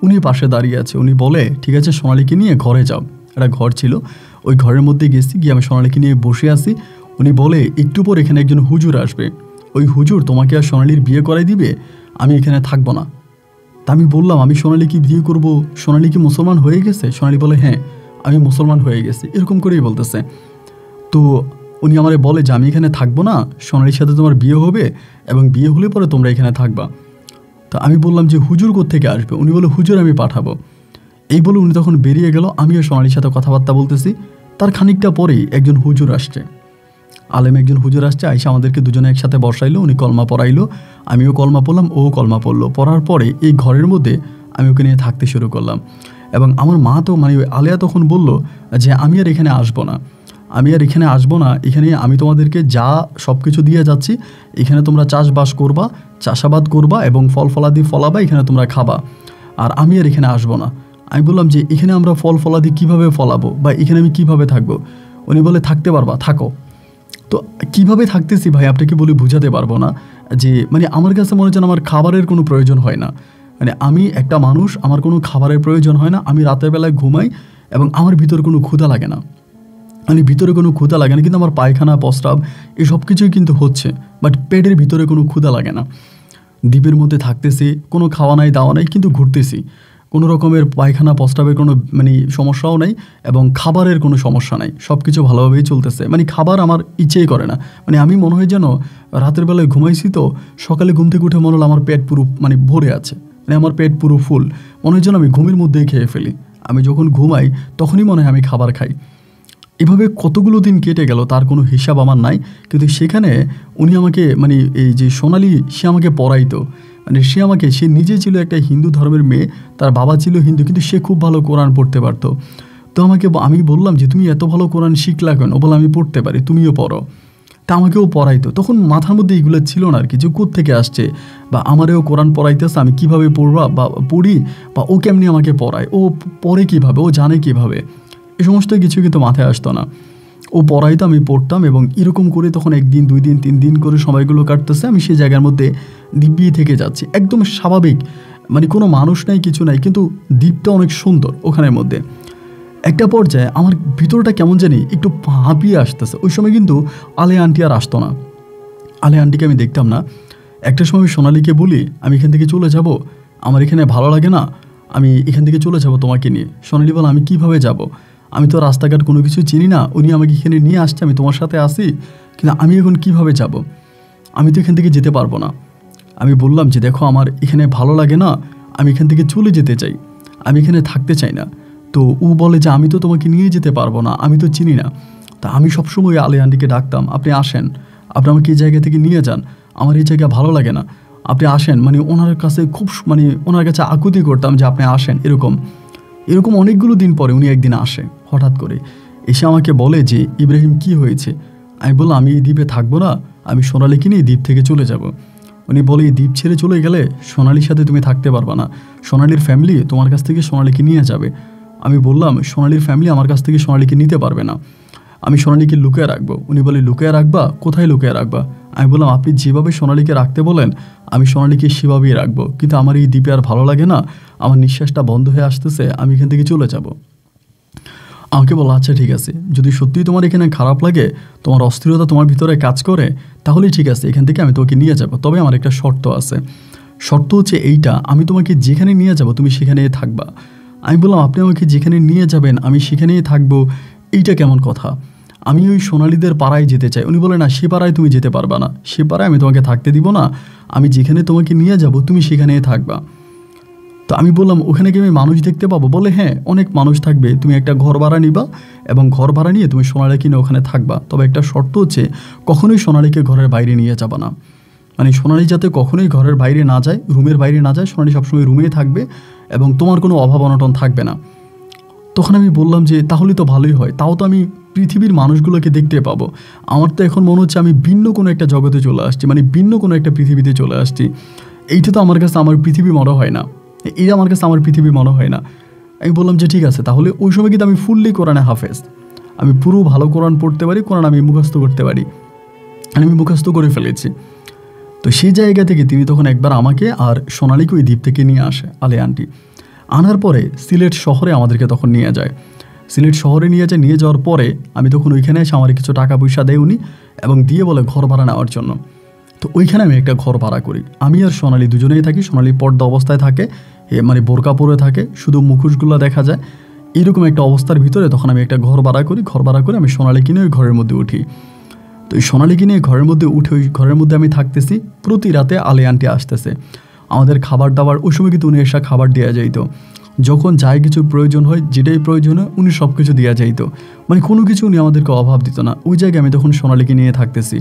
উনি পাশে দাঁড়িয়ে আছে, উনি বলে ঠিক আছে সোনালিকে নিয়ে ঘরে যাও। একটা ঘর ছিল, ওই ঘরের মধ্যে গেছি, গিয়ে আমি সোনালিকে নিয়ে বসে আছি। উনি বলে একটু পর এখানে একজন হুজুর আসবে, ওই হুজুর তোমাকে আর সোনালির বিয়ে করাই দিবে, আমি এখানে থাকবো না। তা আমি বললাম আমি সোনালিকে বিয়ে করব, সোনালি কি মুসলমান হয়ে গেছে? সোনালি বলে হ্যাঁ আমি মুসলমান হয়ে গেছি, এরকম করেই বলতেছে। তো উনি আমারে বলে যে আমি এখানে থাকবো না, সোনালির সাথে তোমার বিয়ে হবে এবং বিয়ে হলে পরে তোমরা এখানে থাকবা। তো আমি বললাম যে হুজুর কোত্থেকে আসবে? উনি বলে হুজুর আমি পাঠাবো। এই বলে উনি তখন বেরিয়ে গেল, আমিও সোনালির সাথে কথাবার্তা বলতেছি। তার খানিকটা পরেই একজন হুজুর আসছে, আলেম একজন হুজুর আসছে, আইসা আমাদেরকে দুজনে একসাথে বসাইলো, উনি কলমা পড়াইলো, আমিও কলমা পড়লাম, ও কলমা পড়লো। পড়ার পরে এই ঘরের মধ্যে আমি ওকে নিয়ে থাকতে শুরু করলাম। এবং আমার মা তো মানে আলেয়া তখন বলল যে আমি আর এখানে আসবো না, এখানে আমি তোমাদেরকে যা সব কিছু দিয়ে যাচ্ছি, এখানে তোমরা চাষবাস করবা, চাষাবাদ করবা এবং ফল ফলাদি ফলাবা, এখানে তোমরা খাবা, আর আমি আর এখানে আসবো না। আমি বললাম যে এখানে আমরা ফল ফলাদি কীভাবে ফলাবো বা এখানে আমি কিভাবে থাকবো? উনি বলে থাকতে পারবা, থাকো। তো কিভাবে থাকতেছি ভাই আপনাকে বলে বোঝাতে পারবো না। যে মানে আমার কাছে মনে হচ্ছে আমার খাবারের কোনো প্রয়োজন হয় না। মানে আমি একটা মানুষ, আমার কোনো খাবারের প্রয়োজন হয় না। আমি রাতের বেলায় ঘুমাই এবং আমার ভিতরে কোনো ক্ষুধা লাগে না। মানে ভিতরে কোনো ক্ষুধা লাগে না, কিন্তু আমার পায়খানা প্রস্রাব এই সব কিছুই কিন্তু হচ্ছে, বাট পেটের ভিতরে কোনো ক্ষুধা লাগে না। দ্বীপের মধ্যে থাকতেছি, কোনো খাওয়া নাই দাওয়া নাই, কিন্তু ঘুরতেছি। কোনো রকমের পায়খানা প্রস্রাবের কোনো মানে সমস্যাও নাই এবং খাবারের কোনো সমস্যা নাই। সব কিছু ভালোভাবেই চলতেছে। মানে খাবার আমার ইচ্ছেই করে না। মানে আমি মনে হয় যেন রাতের বেলায় ঘুমাইছি, তো সকালে ঘুম থেকে উঠে মনে হলো আমার পেট পুরো মানে ভরে আছে, মানে আমার পেট পুরো ফুল। মনে হয় যেন আমি ঘুমের মধ্যেই খেয়ে ফেলি। আমি যখন ঘুমাই তখনই মনে হয় আমি খাবার খাই। এভাবে কতগুলো দিন কেটে গেল, তার কোনো হিসাব আমার নাই। কিন্তু সেখানে উনি আমাকে মানে এই যে সোনালি, সে আমাকে পড়াইতো। মানে সে নিজে ছিল একটা হিন্দু ধর্মের মেয়ে, তার বাবা ছিল হিন্দু, কিন্তু সে খুব ভালো কোরআন পড়তে পারতো। তো আমি বললাম যে তুমি এত ভালো কোরআন শিখলা কেন? ও বলে আমি পড়তে পারি, তুমিও পড়ো। তা আমাকেও পড়াইতো। তখন মাথার মধ্যে এগুলো ছিল না আর কি, যে কোত্থেকে আসছে বা আমারেও কোরআন পড়াইতেছে, আমি কীভাবে পড়ি বা ও কেমনি আমাকে পড়ায়, ও পড়ে কীভাবে, ও জানে কীভাবে, এই সমস্ত কিছু কিন্তু মাথায় আসতো না। ও পড়াইতো, আমি পড়তাম, এবং এরকম করে তখন 1 দিন 2 দিন 3 দিন করে সময়গুলো কাটতেছে। আমি সেই জায়গার মধ্যে দিব্যি থেকে যাচ্ছি, একদম স্বাভাবিক, মানে কোনো মানুষ নাই, কিছু নাই, কিন্তু দ্বীপটা অনেক সুন্দর ওখানের মধ্যে। একটা পর্যায়ে আমার ভিতরটা কেমন জানি একটু হাঁপিয়ে আসতেছে। ওই সময় কিন্তু আলে আন্টি আর আসতো না। আলে আন্টিকে আমি দেখতাম না। একটা সময় সোনালীকে বলি আমি এখান থেকে চলে যাব, আমার এখানে ভালো লাগে না, আমি এখান থেকে চলে যাব তোমাকে নিয়ে। সোনালী বলে আমি কিভাবে যাব? আমি তো রাস্তাঘাট কোনো কিছু চিনি না, উনি আমাকে এখানে নিয়ে আসছে, আমি তোমার সাথে আসি, কিন্তু আমি এখন কিভাবে যাব? আমি তো এখান থেকে যেতে পারবো না। আমি বললাম যে দেখো আমার এখানে ভালো লাগে না, আমি এখান থেকে চলে যেতে চাই, আমি এখানে থাকতে চাই না। তো ও বলে যে আমি তো তোমাকে নিয়ে যেতে পারবো না, আমি তো চিনি না। তা আমি সবসময় আলে আন্টিকে ডাকতাম, আপনি আসেন, আপনি আমাকে এই জায়গা থেকে নিয়ে যান, আমার এই জায়গা ভালো লাগে না, আপনি আসেন। মানে ওনার কাছে খুব মানে ওনার কাছে আকুতি করতাম যে আপনি আসেন। এরকম অনেকগুলো দিন পরে উনি একদিন আসে হঠাৎ করে, এসে আমাকে বলে যে ইব্রাহিম কি হয়েছে? আমি বললাম আমি এই দ্বীপে থাকবো না, আমি সোনালীকে নিয়ে দ্বীপ থেকে চলে যাব। উনি বলে এই দ্বীপ ছেড়ে চলে গেলে সোনালীর সাথে তুমি থাকতে পারবা না, সোনালীর ফ্যামিলি তোমার কাছ থেকে সোনালীকে নিয়ে যাবে। আমি বললাম সোনালীর ফ্যামিলি আমার কাছ থেকে সোনালীকে নিতে পারবে না, আমি সোনালীকে লুকিয়ে রাখবো। উনি বলে লুকিয়ে রাখবা? কোথায় লুকিয়ে রাখবা? আমি বললাম আপনি যেভাবে সোনালীকে রাখতে বলেন আমি সোনালীকে সেভাবেই রাখবো, কিন্তু আমার এই দ্বীপে আর ভালো লাগে না, আমার নিঃশ্বাসটা বন্ধ হয়ে আসতেছে, আমি এখান থেকে চলে যাব। আমাকে বলো আচ্ছা ঠিক আছে, যদি সত্যিই তোমার এখানে খারাপ লাগে, তোমার অস্থিরতা তোমার ভিতরে কাজ করে, তাহলেই ঠিক আছে, এখান থেকে আমি তোমাকে নিয়ে যাব। তবে আমার একটা শর্ত আছে। শর্ত হচ্ছে এইটা, আমি তোমাকে যেখানে নিয়ে যাব তুমি সেখানেই থাকবা। আমি বললাম আপনি আমাকে যেখানে নিয়ে যাবেন আমি সেখানেই থাকবো, এইটা কেমন কথা? আমি ওই সোনালীদের পাড়ায় যেতে চাই। উনি বলে না, সে পাড়ায় তুমি যেতে পারবা না, সে পাড়ায় আমি তোমাকে থাকতে দিব না, আমি যেখানে তোমাকে নিয়ে যাব তুমি সেখানেই থাকবা। তো আমি বললাম ওখানে কি আমি মানুষ দেখতে পাবো? বলে হ্যাঁ অনেক মানুষ থাকবে, তুমি একটা ঘর ভাড়া নিবা এবং ঘর ভাড়া নিয়ে তুমি সোনালী কিনে ওখানে থাকবা। তবে একটা শর্ত হচ্ছে কখনোই সোনালীকে ঘরের বাইরে নিয়ে যাবা না, মানে সোনালী যাতে কখনোই ঘরের বাইরে না যায়, রুমের বাইরে না যায়, সোনালী সবসময় রুমেই থাকবে এবং তোমার কোনো অভাব অনটন থাকবে না। তখন আমি বললাম যে তাহলে তো ভালোই হয়, তাও তো আমি পৃথিবীর মানুষগুলোকে দেখতে পাবো। আমার তো এখন মনে হচ্ছে আমি ভিন্ন কোনো একটা জগতে চলে আসছি, মানে ভিন্ন কোনো একটা পৃথিবীতে চলে আসছি। এইটা তো আমার কাছে আমার পৃথিবী মনে হয় না, এটা আমার কাছে আমার পৃথিবী মনে হয় না। আমি বললাম যে ঠিক আছে, তাহলে ওই সময় কিন্তু আমি ফুললি কোরআনে হাফেজ, আমি পুরো ভালো কোরআন পড়তে পারি, কোরআন আমি মুখস্থ করতে পারি, আমি মুখস্থ করে ফেলেছি। তো সেই জায়গা থেকে তিনি তখন একবার আমাকে আর সোনালীকে ওই দ্বীপ থেকে নিয়ে আসে আলে আন্টি। আনার পরে সিলেট শহরে আমাদেরকে তখন নিয়ে যায়। সিলেট শহরে নিয়ে যাওয়ার পরে আমি তখন ওইখানে এসে আমার কিছু টাকা পয়সা দেয় উনি, এবং দিয়ে বলে ঘর ভাড়া নেওয়ার জন্য। তো ওইখানে আমি একটা ঘর ভাড়া করি, আমি আর সোনালী দুজনেই থাকি। সোনালী পর্দা অবস্থায় থাকে, মানে বোরকা পরে থাকে, শুধু মুখোশগুলো দেখা যায়, এরকম একটা অবস্থার ভিতরে তখন আমি একটা ঘর ভাড়া করি। ঘর ভাড়া করে আমি সোনালী কিনে ওই ঘরের মধ্যে উঠি। তো ওই সোনালী কিনে ঘরের মধ্যে উঠে ওই ঘরের মধ্যে আমি থাকতেছি। প্রতি রাতে আলে আন্টি আসতেছে, আমাদের খাবার দাবার ওই সময় কিন্তু উনি এসে খাবার দেওয়া যাইতো, যখন যাই কিছু প্রয়োজন হয়, যেটাই প্রয়োজন হয় উনি সব কিছু দেওয়া যাইতো, মানে কোনো কিছু উনি আমাদেরকে অভাব দিত না। ওই জায়গায় আমি তখন সোনালীকে নিয়ে থাকতেছি।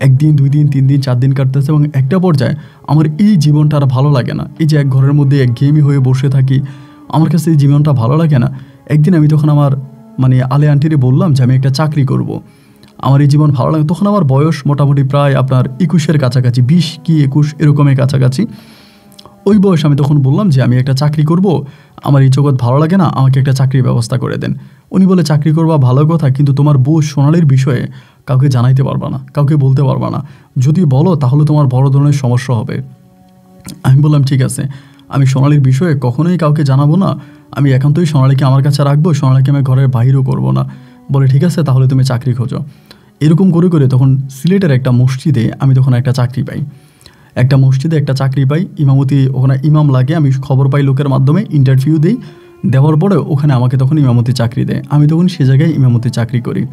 1 দিন 2 দিন 3 দিন 4 দিন কাটতেছে, এবং একটা পর্যায়ে আমার এই জীবনটা আর ভালো লাগে না। এই যে এক ঘরের মধ্যে একঘেয়েমি হয়ে বসে থাকি, আমার কাছে এই জীবনটা ভালো লাগে না। একদিন আমি তখন আমার মানে আলে আন্টিরে বললাম যে আমি একটা চাকরি করব, আমার এই জীবন ভালো লাগে। তখন আমার বয়স মোটামুটি প্রায় আপনার 21-এর কাছাকাছি, 20 কি 21 এরকমের কাছাকাছি ওই বয়স। আমি তখন বললাম যে আমি একটা চাকরি করব, আমার এই জগৎ ভালো লাগে না, আমাকে একটা চাকরির ব্যবস্থা করে দেন। উনি বলে চাকরি করবা ভালো কথা, কিন্তু তোমার বউ সোনালির বিষয়ে কাউকে জানাইতে পারবা না, কাউকে বলতে পারবা না। যদি বলো তাহলে তোমার বড় ধরনের সমস্যা হবে। আমি বললাম ঠিক আছে, আমি সোনালির বিষয়ে কখনোই কাউকে জানাবো না, আমি একান্তই সোনালিকে আমার কাছে রাখবো, সোনালিকে আমি ঘরের বাইরেও করবো না। বলে ঠিক আছে তাহলে তুমি চাকরি খোঁজো। এরকম করে করে তখন সিলেটের একটা মসজিদে আমি তখন একটা চাকরি পাই। একটা মসজিদে একটা চাকরি পাই, ইমামতি, ওখানে ইমাম লাগে। আমি খবর পাই লোকের মাধ্যমে, ইন্টারভিউ দিই, দেওয়ার পরে ওখানে আমাকে তখন ইমামতি চাকরি দেয়। আমি তখন সে জায়গায় ইমামতি চাকরি করি।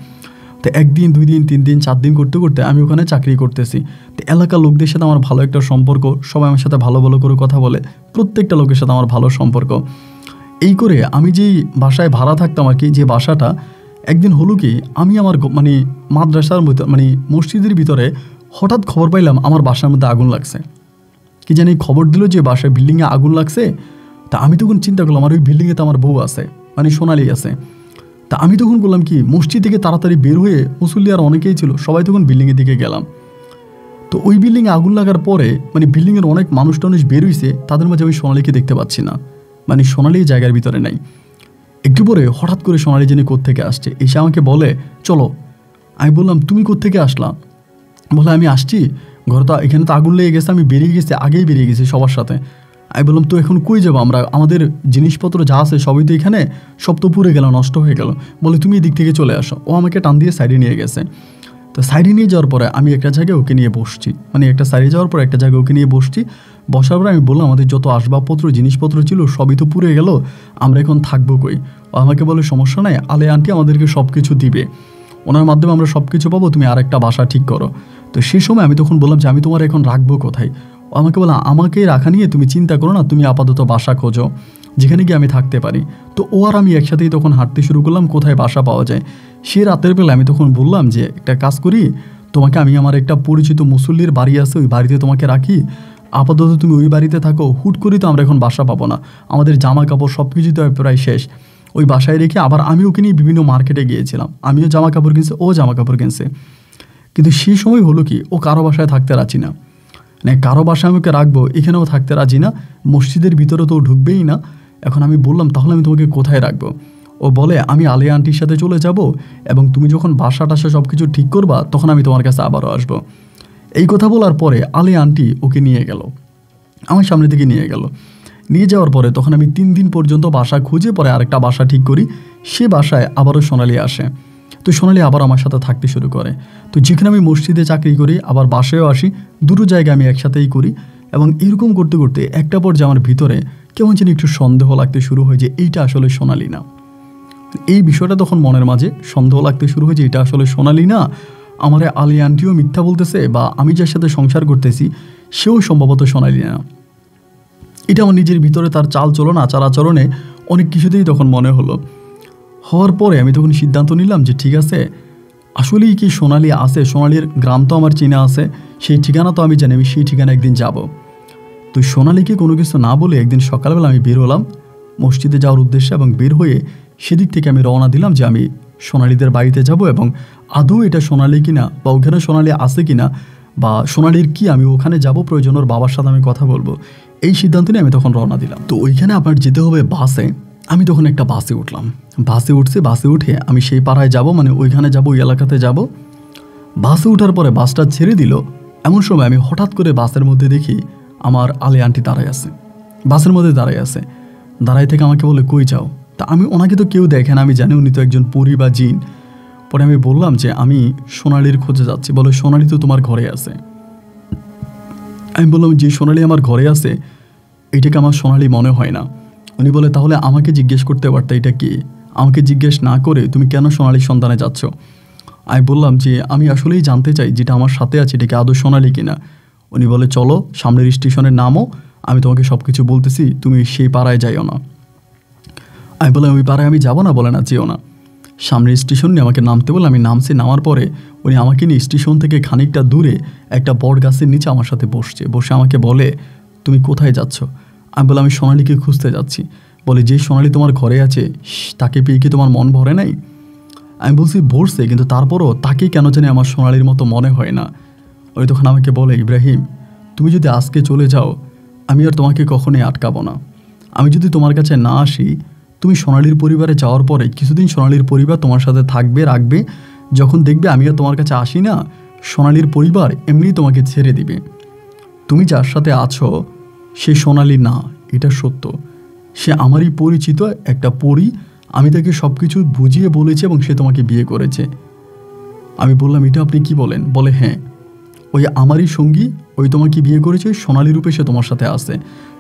তো 1 দিন 2 দিন 3 দিন 4 দিন করতে করতে আমি ওখানে চাকরি করতেছি। তো এলাকার লোকদের সাথে আমার ভালো একটা সম্পর্ক, সবাই আমার সাথে ভালো ভালো করে কথা বলে, প্রত্যেকটা লোকের সাথে আমার ভালো সম্পর্ক। এই করে আমি যেই বাসায় ভাড়া থাকতাম আর কি, যে বাসাটা, একদিন হলো কি, আমি আমার মানে মাদ্রাসার মধ্যে মানে মসজিদের ভিতরে হঠাৎ খবর পাইলাম আমার বাসার মধ্যে আগুন লাগছে। কি জানি খবর দিল যে বাসায় বিল্ডিংয়ে আগুন লাগছে। তা আমি তখন চিন্তা করলাম আর ওই বিল্ডিংয়ে তো আমার বউ আছে, মানে সোনালি আছে। তা আমি তখন বললাম কি, মসজিদ থেকে তাড়াতাড়ি বের হয়ে, মুসল্লি আর অনেকেই ছিল, সবাই তখন বিল্ডিংয়ের দিকে গেলাম। তো ওই বিল্ডিংয়ে আগুন লাগার পরে মানে বিল্ডিংয়ের অনেক মানুষ টানুষ বের হয়েছে, তাদের মাঝে আমি সোনালিকে দেখতে পাচ্ছি না, মানে সোনালি জায়গার ভিতরে নাই। একটু পরে হঠাৎ করে সোনালি জানি কোত্থেকে আসছে, এসে আমাকে বলে চলো। আমি বললাম তুমি কোত্থেকে আসলা? বলে আমি আসছি, ঘরে তো এখানে তো আগুন লেগে গেছে, আমি বেরিয়ে গেছি, আগেই বেরিয়ে গেছি সবার সাথে। আমি বললাম তো এখন কই যাবো আমরা, আমাদের জিনিসপত্র যা আছে সবই তো এখানে, সব তো পুড়ে গেল, নষ্ট হয়ে গেল। বলে তুমি এদিক থেকে চলে আসো। ও আমাকে টান দিয়ে সাইডে নিয়ে গেছে। তো সাইডে নিয়ে যাওয়ার পরে আমি একটা জায়গায় ওকে নিয়ে বসছি, মানে একটা সাইডে যাওয়ার পর একটা জায়গায় ওকে নিয়ে বসছি। বসার পরে আমি বললাম আমাদের যত আসবাবপত্র জিনিসপত্র ছিল সবই তো পুড়ে গেল, আমরা এখন থাকবো কই? ও আমাকে বলে সমস্যা নাই, আলে আন্টি আমাদেরকে সব কিছু দিবে, ওনার মাধ্যমে আমরা সব কিছু পাবো, তুমি আর একটা বাসা ঠিক করো। তো সেই সময় আমি তখন বললাম যে আমি তোমার এখন রাখবো কোথায়? ও আমাকে বলে আমাকে রাখা নিয়ে তুমি চিন্তা করো না, তুমি আপাতত বাসা খোঁজো যেখানে গিয়ে আমি থাকতে পারি। তো ও আর আমি একসাথেই তখন হাঁটতে শুরু করলাম কোথায় বাসা পাওয়া যায়। সে রাতের বেলা আমি তখন বললাম যে একটা কাজ করি, তোমাকে আমি আমার একটা পরিচিত মুসল্লির বাড়ি আছে, ওই বাড়িতে তোমাকে রাখি, আপাতত তুমি ওই বাড়িতে থাকো। হুট করে তো আমরা এখন বাসা পাবো না, আমাদের জামা কাপড় সব কিছু তো প্রায় শেষ। ওই বাসায় রেখে আবার আমি ওকে নিয়ে বিভিন্ন মার্কেটে গিয়েছিলাম, আমিও জামা কাপড় কিনছে, ও জামা কাপড় কিনছে। কিন্তু সেই সময় হলো কি, ও কারো বাসায় থাকতে রাজি না, মানে কারো বাসায় আমি ওকে রাখবো এখানেও থাকতে রাজি না, মসজিদের ভিতরে তো ঢুকবেই না। এখন আমি বললাম তাহলে আমি তোমাকে কোথায় রাখবো? ও বলে আমি আলিয়া আন্টির সাথে চলে যাব, এবং তুমি যখন বাসা টাসা সব কিছু ঠিক করবা তখন আমি তোমার কাছে আবারও আসবো। এই কথা বলার পরে আলিয়া আন্টি ওকে নিয়ে গেল, আমার সামনে থেকে নিয়ে গেল। নিয়ে যাওয়ার পরে তখন আমি 3 দিন পর্যন্ত বাসা খুঁজে পরে আরেকটা বাসা ঠিক করি। সে বাসায় আবারও সোনালি আসে। তো সোনালি আবার আমার সাথে থাকতে শুরু করে। তো যেখানে আমি মসজিদে চাকরি করি আবার বাসায়ও আসি, দুটো জায়গায় আমি একসাথেই করি। এবং এরকম করতে করতে একটা পর্যায়ে আমার ভিতরে কেমন যেন একটু সন্দেহ লাগতে শুরু হয় যে এইটা আসলে সোনালি না। এই বিষয়টা তখন মনের মাঝে সন্দেহ লাগতে শুরু হয় যে এটা আসলে সোনালি না, আমার আলিয়া আন্টিও মিথ্যা বলতেছে, বা আমি যার সাথে সংসার করতেছি সেও সম্ভবত সোনালি না। এটা আমার নিজের ভিতরে তার চাল চলন আচার আচরণে অনেক কিছুতেই তখন মনে হলো। হওয়ার পরে আমি তখন সিদ্ধান্ত নিলাম যে ঠিক আছে, আসলেই কি সোনালি আছে? সোনালির গ্রাম তো আমার চেনা আছে, সেই ঠিকানা তো আমি জানি, আমি সেই ঠিকানা একদিন যাব। তো সোনালিকে কোনো কিছু না বলে একদিন সকালবেলা আমি বের হলাম মসজিদে যাওয়ার উদ্দেশ্যে, এবং বের হয়ে সেদিক থেকে আমি রওনা দিলাম যে আমি সোনালিদের বাড়িতে যাব, এবং আদৌ এটা সোনালি কিনা বা ওখানে সোনালি আছে কিনা বা সোনালির কি আমি ওখানে যাব, প্রয়োজন ওর বাবার সাথে আমি কথা বলবো। এই সিদ্ধান্ত নিয়ে আমি তখন রওনা দিলাম। তো ওইখানে আপনার যেতে হবে বাসে। আমি তখন একটা বাসে উঠলাম, বাসে উঠে আমি সেই পাড়ায় যাব, মানে ওইখানে যাব, ওই এলাকাতে যাব। বাসে ওঠার পরে বাসটা ছেড়ে দিল, এমন সময় আমি হঠাৎ করে বাসের মধ্যে দেখি আমার আলিয়া আন্টি দাঁড়ায় আছে, বাসের মধ্যে দাঁড়ায় আছে। দাঁড়াই থেকে আমাকে বলে কই যাও? তা আমি, ওনাকে তো কেউ দেখেন, আমি জানি উনি তো একজন পরী বা জিন। পরে আমি বললাম যে আমি সোনালির খোঁজে যাচ্ছি। বলে সোনালি তো তোমার ঘরে আছে। আমি বললাম যে সোনালি আমার ঘরে আছে, এইটাকে আমার সোনালি মনে হয় না। উনি বলে তাহলে আমাকে জিজ্ঞেস করতে পারতে এটা কি? আমাকে জিজ্ঞেস না করে তুমি কেন সোনালির সন্ধানে যাচ্ছ? আমি বললাম যে আমি আসলেই জানতে চাই যেটা আমার সাথে আছে এটা কি আদৌ সোনালি কিনা। উনি বলে চলো সামনের স্টেশনের নামও, আমি তোমাকে সব কিছু বলতেছি, তুমি সেই পাড়ায় যাইও না। আমি বললাম ওই পাড়ায় আমি যাবো না। বলে না যেও না। সামনের স্টেশন নিয়ে আমাকে নামতে বলে আমি নামছি। নামার পরে উনি আমাকে নিয়ে স্টেশন থেকে খানিকটা দূরে একটা বট গাছের নিচে আমার সাথে বসে আমাকে বলে তুমি কোথায় যাচ্ছ? আমি বললাম আমি সোনালিকে খুঁজতে যাচ্ছি। বলে যে সোনালি তোমার ঘরে আছে তাকে পেয়ে কি তোমার মন ভরে নাই? আমি বলছি ভরছে, কিন্তু তারপরও তাকে কেন জানি আমার সোনালির মতো মনে হয় না। ওই তখন আমাকে বলে ইব্রাহিম তুমি যদি আজকে চলে যাও আমি আর তোমাকে কখনোই আটকাবো না। আমি যদি তোমার কাছে না আসি, তুমি সোনালীর পরিবারে যাওয়ার পরে কিছুদিন সোনালীর পরিবার তোমার সাথে থাকবে, রাখবে। যখন দেখবে আমি আর তোমার কাছে আসি না, সোনালীর পরিবার এমনিই তোমাকে ছেড়ে দিবে। তুমি যার সাথে আছো সে সোনালী না, এটা সত্য। সে আমারই পরিচিত একটা পরী। আমি তাকে সব কিছু বুঝিয়ে বলেছি এবং সে তোমাকে বিয়ে করেছে। আমি বললাম, এটা আপনি কি বলেন? বলে, হ্যাঁ, ওই আমারই সঙ্গী, ওই তোমাকে বিয়ে করেছে, সোনালী রূপে সে তোমার সাথে আসে।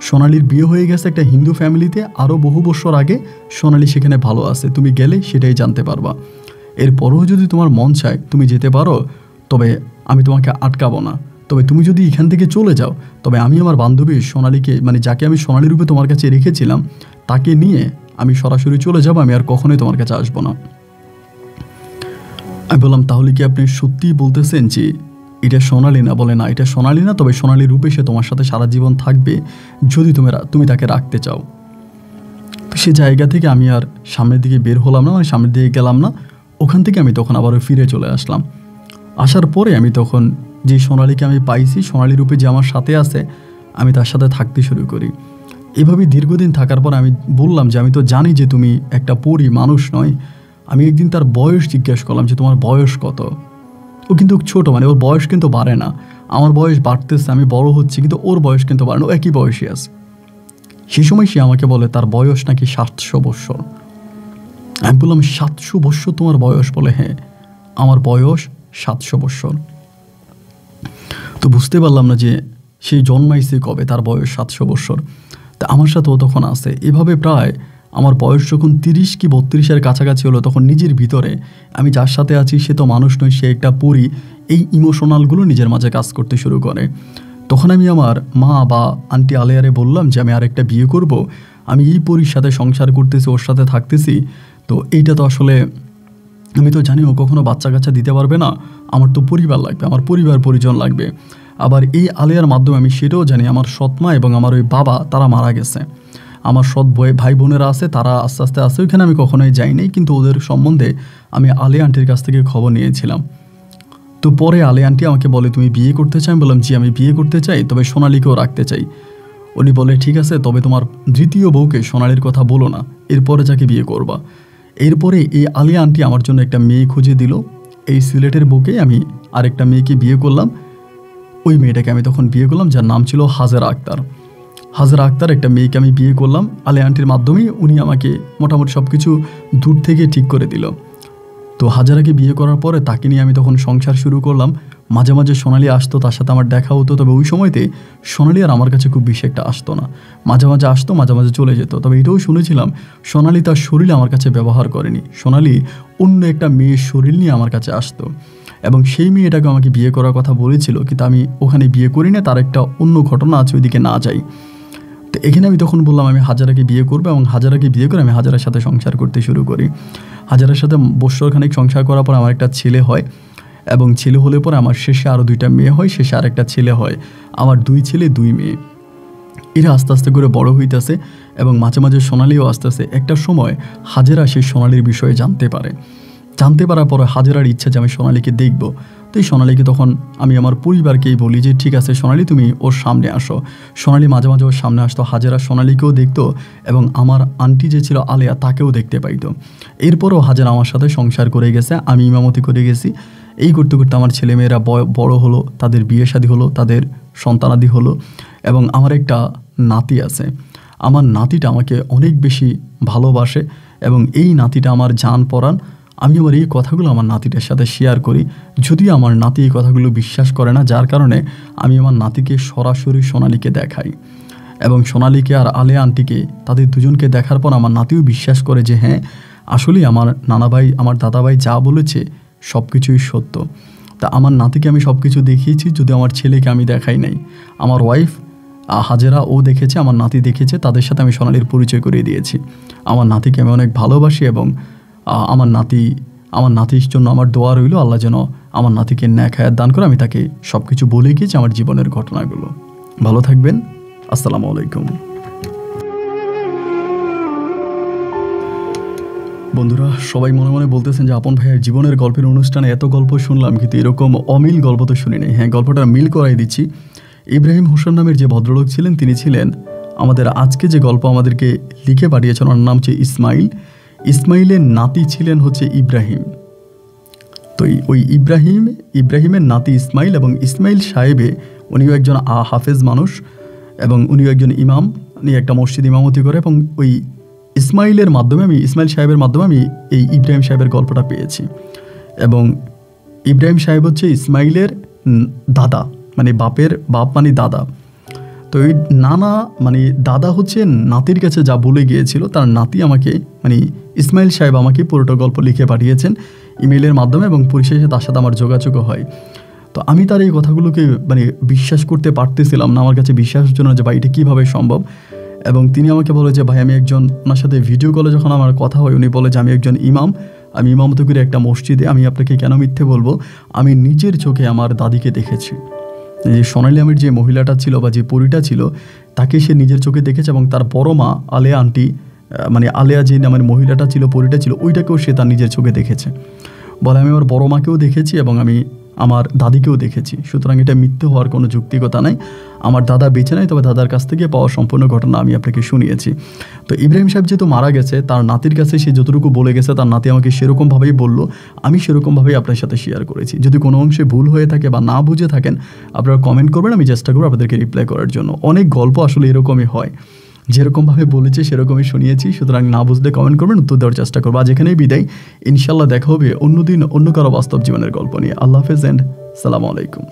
সোনালীর বিয়ে হয়ে গেছে একটা হিন্দু ফ্যামিলিতে, আরও বহু বছর আগে। সোনালী সেখানে ভালো আছে, তুমি গেলে সেটাই জানতে পারবা। এরপরও যদি তোমার মন চায় তুমি যেতে পারো, তবে আমি তোমাকে আটকাবো না। তবে তুমি যদি এখান থেকে চলে যাও, তবে আমি আমার বান্ধবী সোনালীকে, মানে যাকে আমি সোনালী রূপে তোমার কাছে রেখেছিলাম, তাকে নিয়ে আমি সরাসরি চলে যাব, আমি আর কখনোই তোমার কাছে আসবো না। আমি বললাম, তাহলে কি আপনি সত্যিই বলতেছেন যে এটা সোনালী না? বলে, না, এটা সোনালী না, তবে সোনালী রূপে সে তোমার সাথে সারা জীবন থাকবে যদি তুমি তাকে রাখতে চাও। তো সে জায়গা থেকে আমি আর সামনের দিকে বের হলাম না, মানে সামনের দিকে গেলাম না। ওখান থেকে আমি তখন আবারও ফিরে চলে আসলাম। আসার পরে আমি তখন যে সোনালীকে আমি পাইছি, সোনালী রূপে যে আমার সাথে আছে, আমি তার সাথে থাকতে শুরু করি। এভাবেই দীর্ঘদিন থাকার পর আমি বললাম যে আমি তো জানি যে তুমি একটা পরী, মানুষ নয়। আমি একদিন তার বয়স জিজ্ঞেস করলাম যে তোমার বয়স কত? ও কিন্তু ছোট, মানে ওর বয়স কিন্তু বাড়ে না। আমার বয়স বাড়তেছে, আমি বড় হচ্ছি, কিন্তু ওর বয়স কিন্তু বাড়ে না, ও একই বয়সী আছে। সেই সময় সে আমাকে বলে তার বয়স নাকি 700 বৎসর। আমি বললাম, 700 বৎসর তোমার বয়স? বলে, হ্যাঁ, আমার বয়স 700 বৎসর। তো বুঝতে পারলাম না যে সে জন্মাইছে কবে, তার বয়স 700 বৎসর। তা আমার সাথেও তখন আছে। এভাবে প্রায় আমার বয়স যখন 30 কি 32-এর কাছাকাছি হলো, তখন নিজের ভিতরে আমি যার সাথে আছি সে তো মানুষ নয়, সে একটা পরী, এই ইমোশনালগুলো নিজের মাঝে কাজ করতে শুরু করে। তখন আমি আমার মা বা আন্টি আলেয়ারে বললাম যে আমি আরেকটা বিয়ে করব, আমি এই পরীর সাথে সংসার করতেছি, ওর সাথে থাকতেছি। তো এইটা তো আসলে আমি তো জানি ও কখনো বাচ্চা কাচ্চা দিতে পারবে না, আমার তো পরিবার লাগবে, আমার পরিবার পরিজন লাগবে। আবার এই আলেয়ার মাধ্যমে আমি সেটাও জানি আমার সৎমা এবং আমার ওই বাবা তারা মারা গেছে। আমার সৎ ভাই বোনেরা আছে, তারা আস্তে আস্তে আছে, ওইখানে আমি কখনোই যাইনি, কিন্তু ওদের সম্বন্ধে আমি আলিয়া আন্টির কাছ থেকে খবর নিয়েছিলাম। তো পরে আলিয়া আন্টি আমাকে বলে, তুমি বিয়ে করতে চাই? আমি বললাম, জি, আমি বিয়ে করতে চাই, তবে সোনালীকেও রাখতে চাই। উনি বলে, ঠিক আছে, তবে তোমার দ্বিতীয় বউকে সোনালীর কথা বলো না, এরপরে যাকে বিয়ে করবা। এরপরে এই আলিয়া আন্টি আমার জন্য একটা মেয়ে খুঁজে দিল। এই সিলেটের বউকে আমি আরেকটা মেয়েকে বিয়ে করলাম। ওই মেয়েটাকে আমি তখন বিয়ে করলাম, যার নাম ছিল হাজেরা আক্তার। হাজেরা আক্তার একটা মেয়েকে আমি বিয়ে করলাম আলিয়া আন্টির মাধ্যমেই। উনি আমাকে মোটামুটি সব কিছু দূর থেকে ঠিক করে দিল। তো হাজেরাকে বিয়ে করার পরে তাকে নিয়ে আমি তখন সংসার শুরু করলাম। মাঝে মাঝে সোনালী আসতো, তার সাথে আমার দেখা হতো, তবে ওই সময়তে সোনালী আর আমার কাছে খুব বেশি একটা আসতো না। মাঝে মাঝে আসতো, মাঝে মাঝে চলে যেত। তবে এটাও শুনেছিলাম সোনালী তার শরীর আমার কাছে ব্যবহার করেনি, সোনালী অন্য একটা মেয়ের শরীর নিয়ে আমার কাছে আসতো এবং সেই মেয়েটাকে আমাকে বিয়ে করার কথা বলেছিল, কিন্তু আমি ওখানে বিয়ে করি না, তার একটা অন্য ঘটনা আছে, ওইদিকে না যাই। তো এখানে আমি তখন বললাম আমি হাজেরাকে বিয়ে করবো এবং হাজেরাকে বিয়ে করে আমি হাজেরার সাথে সংসার করতে শুরু করি। হাজেরার সাথে বৎসরখানেক সংসার করার পর আমার একটা ছেলে হয় এবং ছেলে হলে পরে আমার শেষে আরও 2টা মেয়ে হয়, শেষে আরেকটা ছেলে হয়। আমার 2 ছেলে 2 মেয়ে। এরা আস্তে আস্তে করে বড় হইতেছে এবং মাঝে মাঝে সোনালীও আসতেছে। একটা সময় হাজেরা সেই সোনালীর বিষয়ে জানতে পারার পরে হাজেরার ইচ্ছা যে আমি সোনালীকে দেখব। তো এই সোনালীকে তখন আমি আমার পরিবারকেই বলি যে ঠিক আছে সোনালী, তুমি ওর সামনে আসো। সোনালী মাঝে মাঝে ওর সামনে আসতো, হাজেরা সোনালীকেও দেখতো এবং আমার আন্টি যে ছিল আলেয়া তাকেও দেখতে পাইতো। এরপরও হাজেরা আমার সাথে সংসার করে গেছে, আমি ইমামতি করে গেছি। এই করতে করতে আমার ছেলেমেয়েরা বড় হলো, তাদের বিয়ে শাদী হলো, তাদের সন্তানাদি হলো এবং আমার একটা নাতি আছে। আমার নাতিটা আমাকে অনেক বেশি ভালোবাসে এবং এই নাতিটা আমার জান পরাণ। আমি আমার এই কথাগুলো আমার নাতিটার সাথে শেয়ার করি, যদিও আমার নাতি এই কথাগুলো বিশ্বাস করে না, যার কারণে আমি আমার নাতিকে সরাসরি সোনালীকে দেখাই এবং সোনালীকে আর আলেয়া আন্টিকে, তাদের দুজনকে দেখার পর আমার নাতিও বিশ্বাস করে যে হ্যাঁ আসলেই আমার নানাভাই, আমার দাদাভাই যা বলেছে সব কিছুই সত্য। তা আমার নাতিকে আমি সব কিছু দেখিয়েছি, যদিও আমার ছেলেকে আমি দেখাই নাই। আমার ওয়াইফ হাজেরা ও দেখেছে, আমার নাতি দেখেছে, তাদের সাথে আমি সোনালীর পরিচয় করিয়ে দিয়েছি। আমার নাতিকে আমি অনেক ভালোবাসি এবং আমার নাতির জন্য আমার দোয়া রইল, আল্লাহ যেন আমার নাতিকে ন্যাক হায়াত দান করে। আমি তাকে সব কিছু বলে গিয়েছি আমার জীবনের ঘটনাগুলো। ভালো থাকবেন, আসসালামু আলাইকুম। বন্ধুরা সবাই মনে মনে বলতেছেন যে আপন ভাইয়ের জীবনের গল্পের অনুষ্ঠানে এত গল্প শুনলাম, কিন্তু এরকম অমিল গল্প তো শুনি নাই। হ্যাঁ, গল্পটা মিল করাই দিচ্ছি। ইব্রাহিম হোসেন নামের যে ভদ্রলোক ছিলেন, তিনি ছিলেন আমাদের আজকে যে গল্প আমাদেরকে লিখে পাঠিয়েছেন ওনার নাম হচ্ছে ইসমাইল। ইসমাইলের নাতি ছিলেন হচ্ছে ইব্রাহিম। তো ওই ইব্রাহিমের নাতি ইসমাইল, এবং ইসমাইল সাহেবে উনিও একজন হাফেজ মানুষ এবং উনিও একজন ইমাম, উনি একটা মসজিদ ইমামতি করে। এবং ওই ইসমাইল সাহেবের মাধ্যমে আমি এই ইব্রাহিম সাহেবের গল্পটা পেয়েছি। এবং ইব্রাহিম সাহেব হচ্ছে ইসমাইলের দাদা, মানে বাপ মানে দাদা। তো এই নানা মানে দাদা হচ্ছে নাতির কাছে যা বলে গিয়েছিল, তার নাতি আমাকে মানে ইসমাইল সাহেব আমাকে পুরোটা গল্প লিখে পাঠিয়েছেন ইমেলের মাধ্যমে, এবং পরিশেষে তার সাথে আমার যোগাযোগও হয়। তো আমি তার এই কথাগুলোকে মানে বিশ্বাস করতে পারতেছিলাম না, আমার কাছে বিশ্বাসের জন্য যে ভাই এটা কীভাবে সম্ভব। এবং তিনি আমাকে বলে যে ভাই আমি একজন, ওনার সাথে ভিডিও কলে যখন আমার কথা হয় উনি বলে যে আমি একজন ইমাম, আমি ইমামতি করি একটা মসজিদে। আমি আপনাকে কেন মিথ্যে বলবো, আমি নিজের চোখে আমার দাদিকে দেখেছি। যে সোনালি আমির যে মহিলাটা ছিল বা যে পরীটা ছিল, তাকে সে নিজের চোখে দেখেছে। এবং তার বড় মা আলেয়া আন্টি, মানে আলেয়া যে নামের মহিলাটা ছিল, পরীটা ছিল, ওইটাকেও সে তার নিজের চোখে দেখেছে। বলে আমি আমার বড় মাকেও দেখেছি এবং আমি আমার দাদিকেও দেখেছি। সুতরাং এটা মিথ্যে হওয়ার কোনো যৌক্তিকতা নাই। আমার দাদা বেঁচে নাই, তবে দাদার কাছ থেকে পাওয়া সম্পূর্ণ ঘটনা আমি আপনাকে শুনিয়েছি। তো ইব্রাহিম সাহেব যেহেতু মারা গেছে, তার নাতির কাছে সে যতটুকু বলে গেছে, তার নাতি আমাকে সেরকমভাবেই বললো, আমি সেরকমভাবেই আপনার সাথে শেয়ার করেছি। যদি কোনো অংশে ভুল হয়ে থাকে বা না বুঝে থাকেন, আপনারা কমেন্ট করবেন, আমি চেষ্টা করবো আপনাদেরকে রিপ্লাই করার জন্য। অনেক গল্প আসলে এরকমই হয়, যেরকমভাবে বলেছে সেরকমই শুনিয়েছি। সুতরাং না বুঝলে কমেন্ট করবেন, উত্তর দেওয়ার চেষ্টা করবো। আজ এখানেই বিদায়, ইনশাল্লাহ দেখা হবে অন্যদিন অন্য কারো বাস্তব জীবনের গল্প নিয়ে। আল্লাহ হাফেজ অ্যান্ড সালামু আলাইকুম।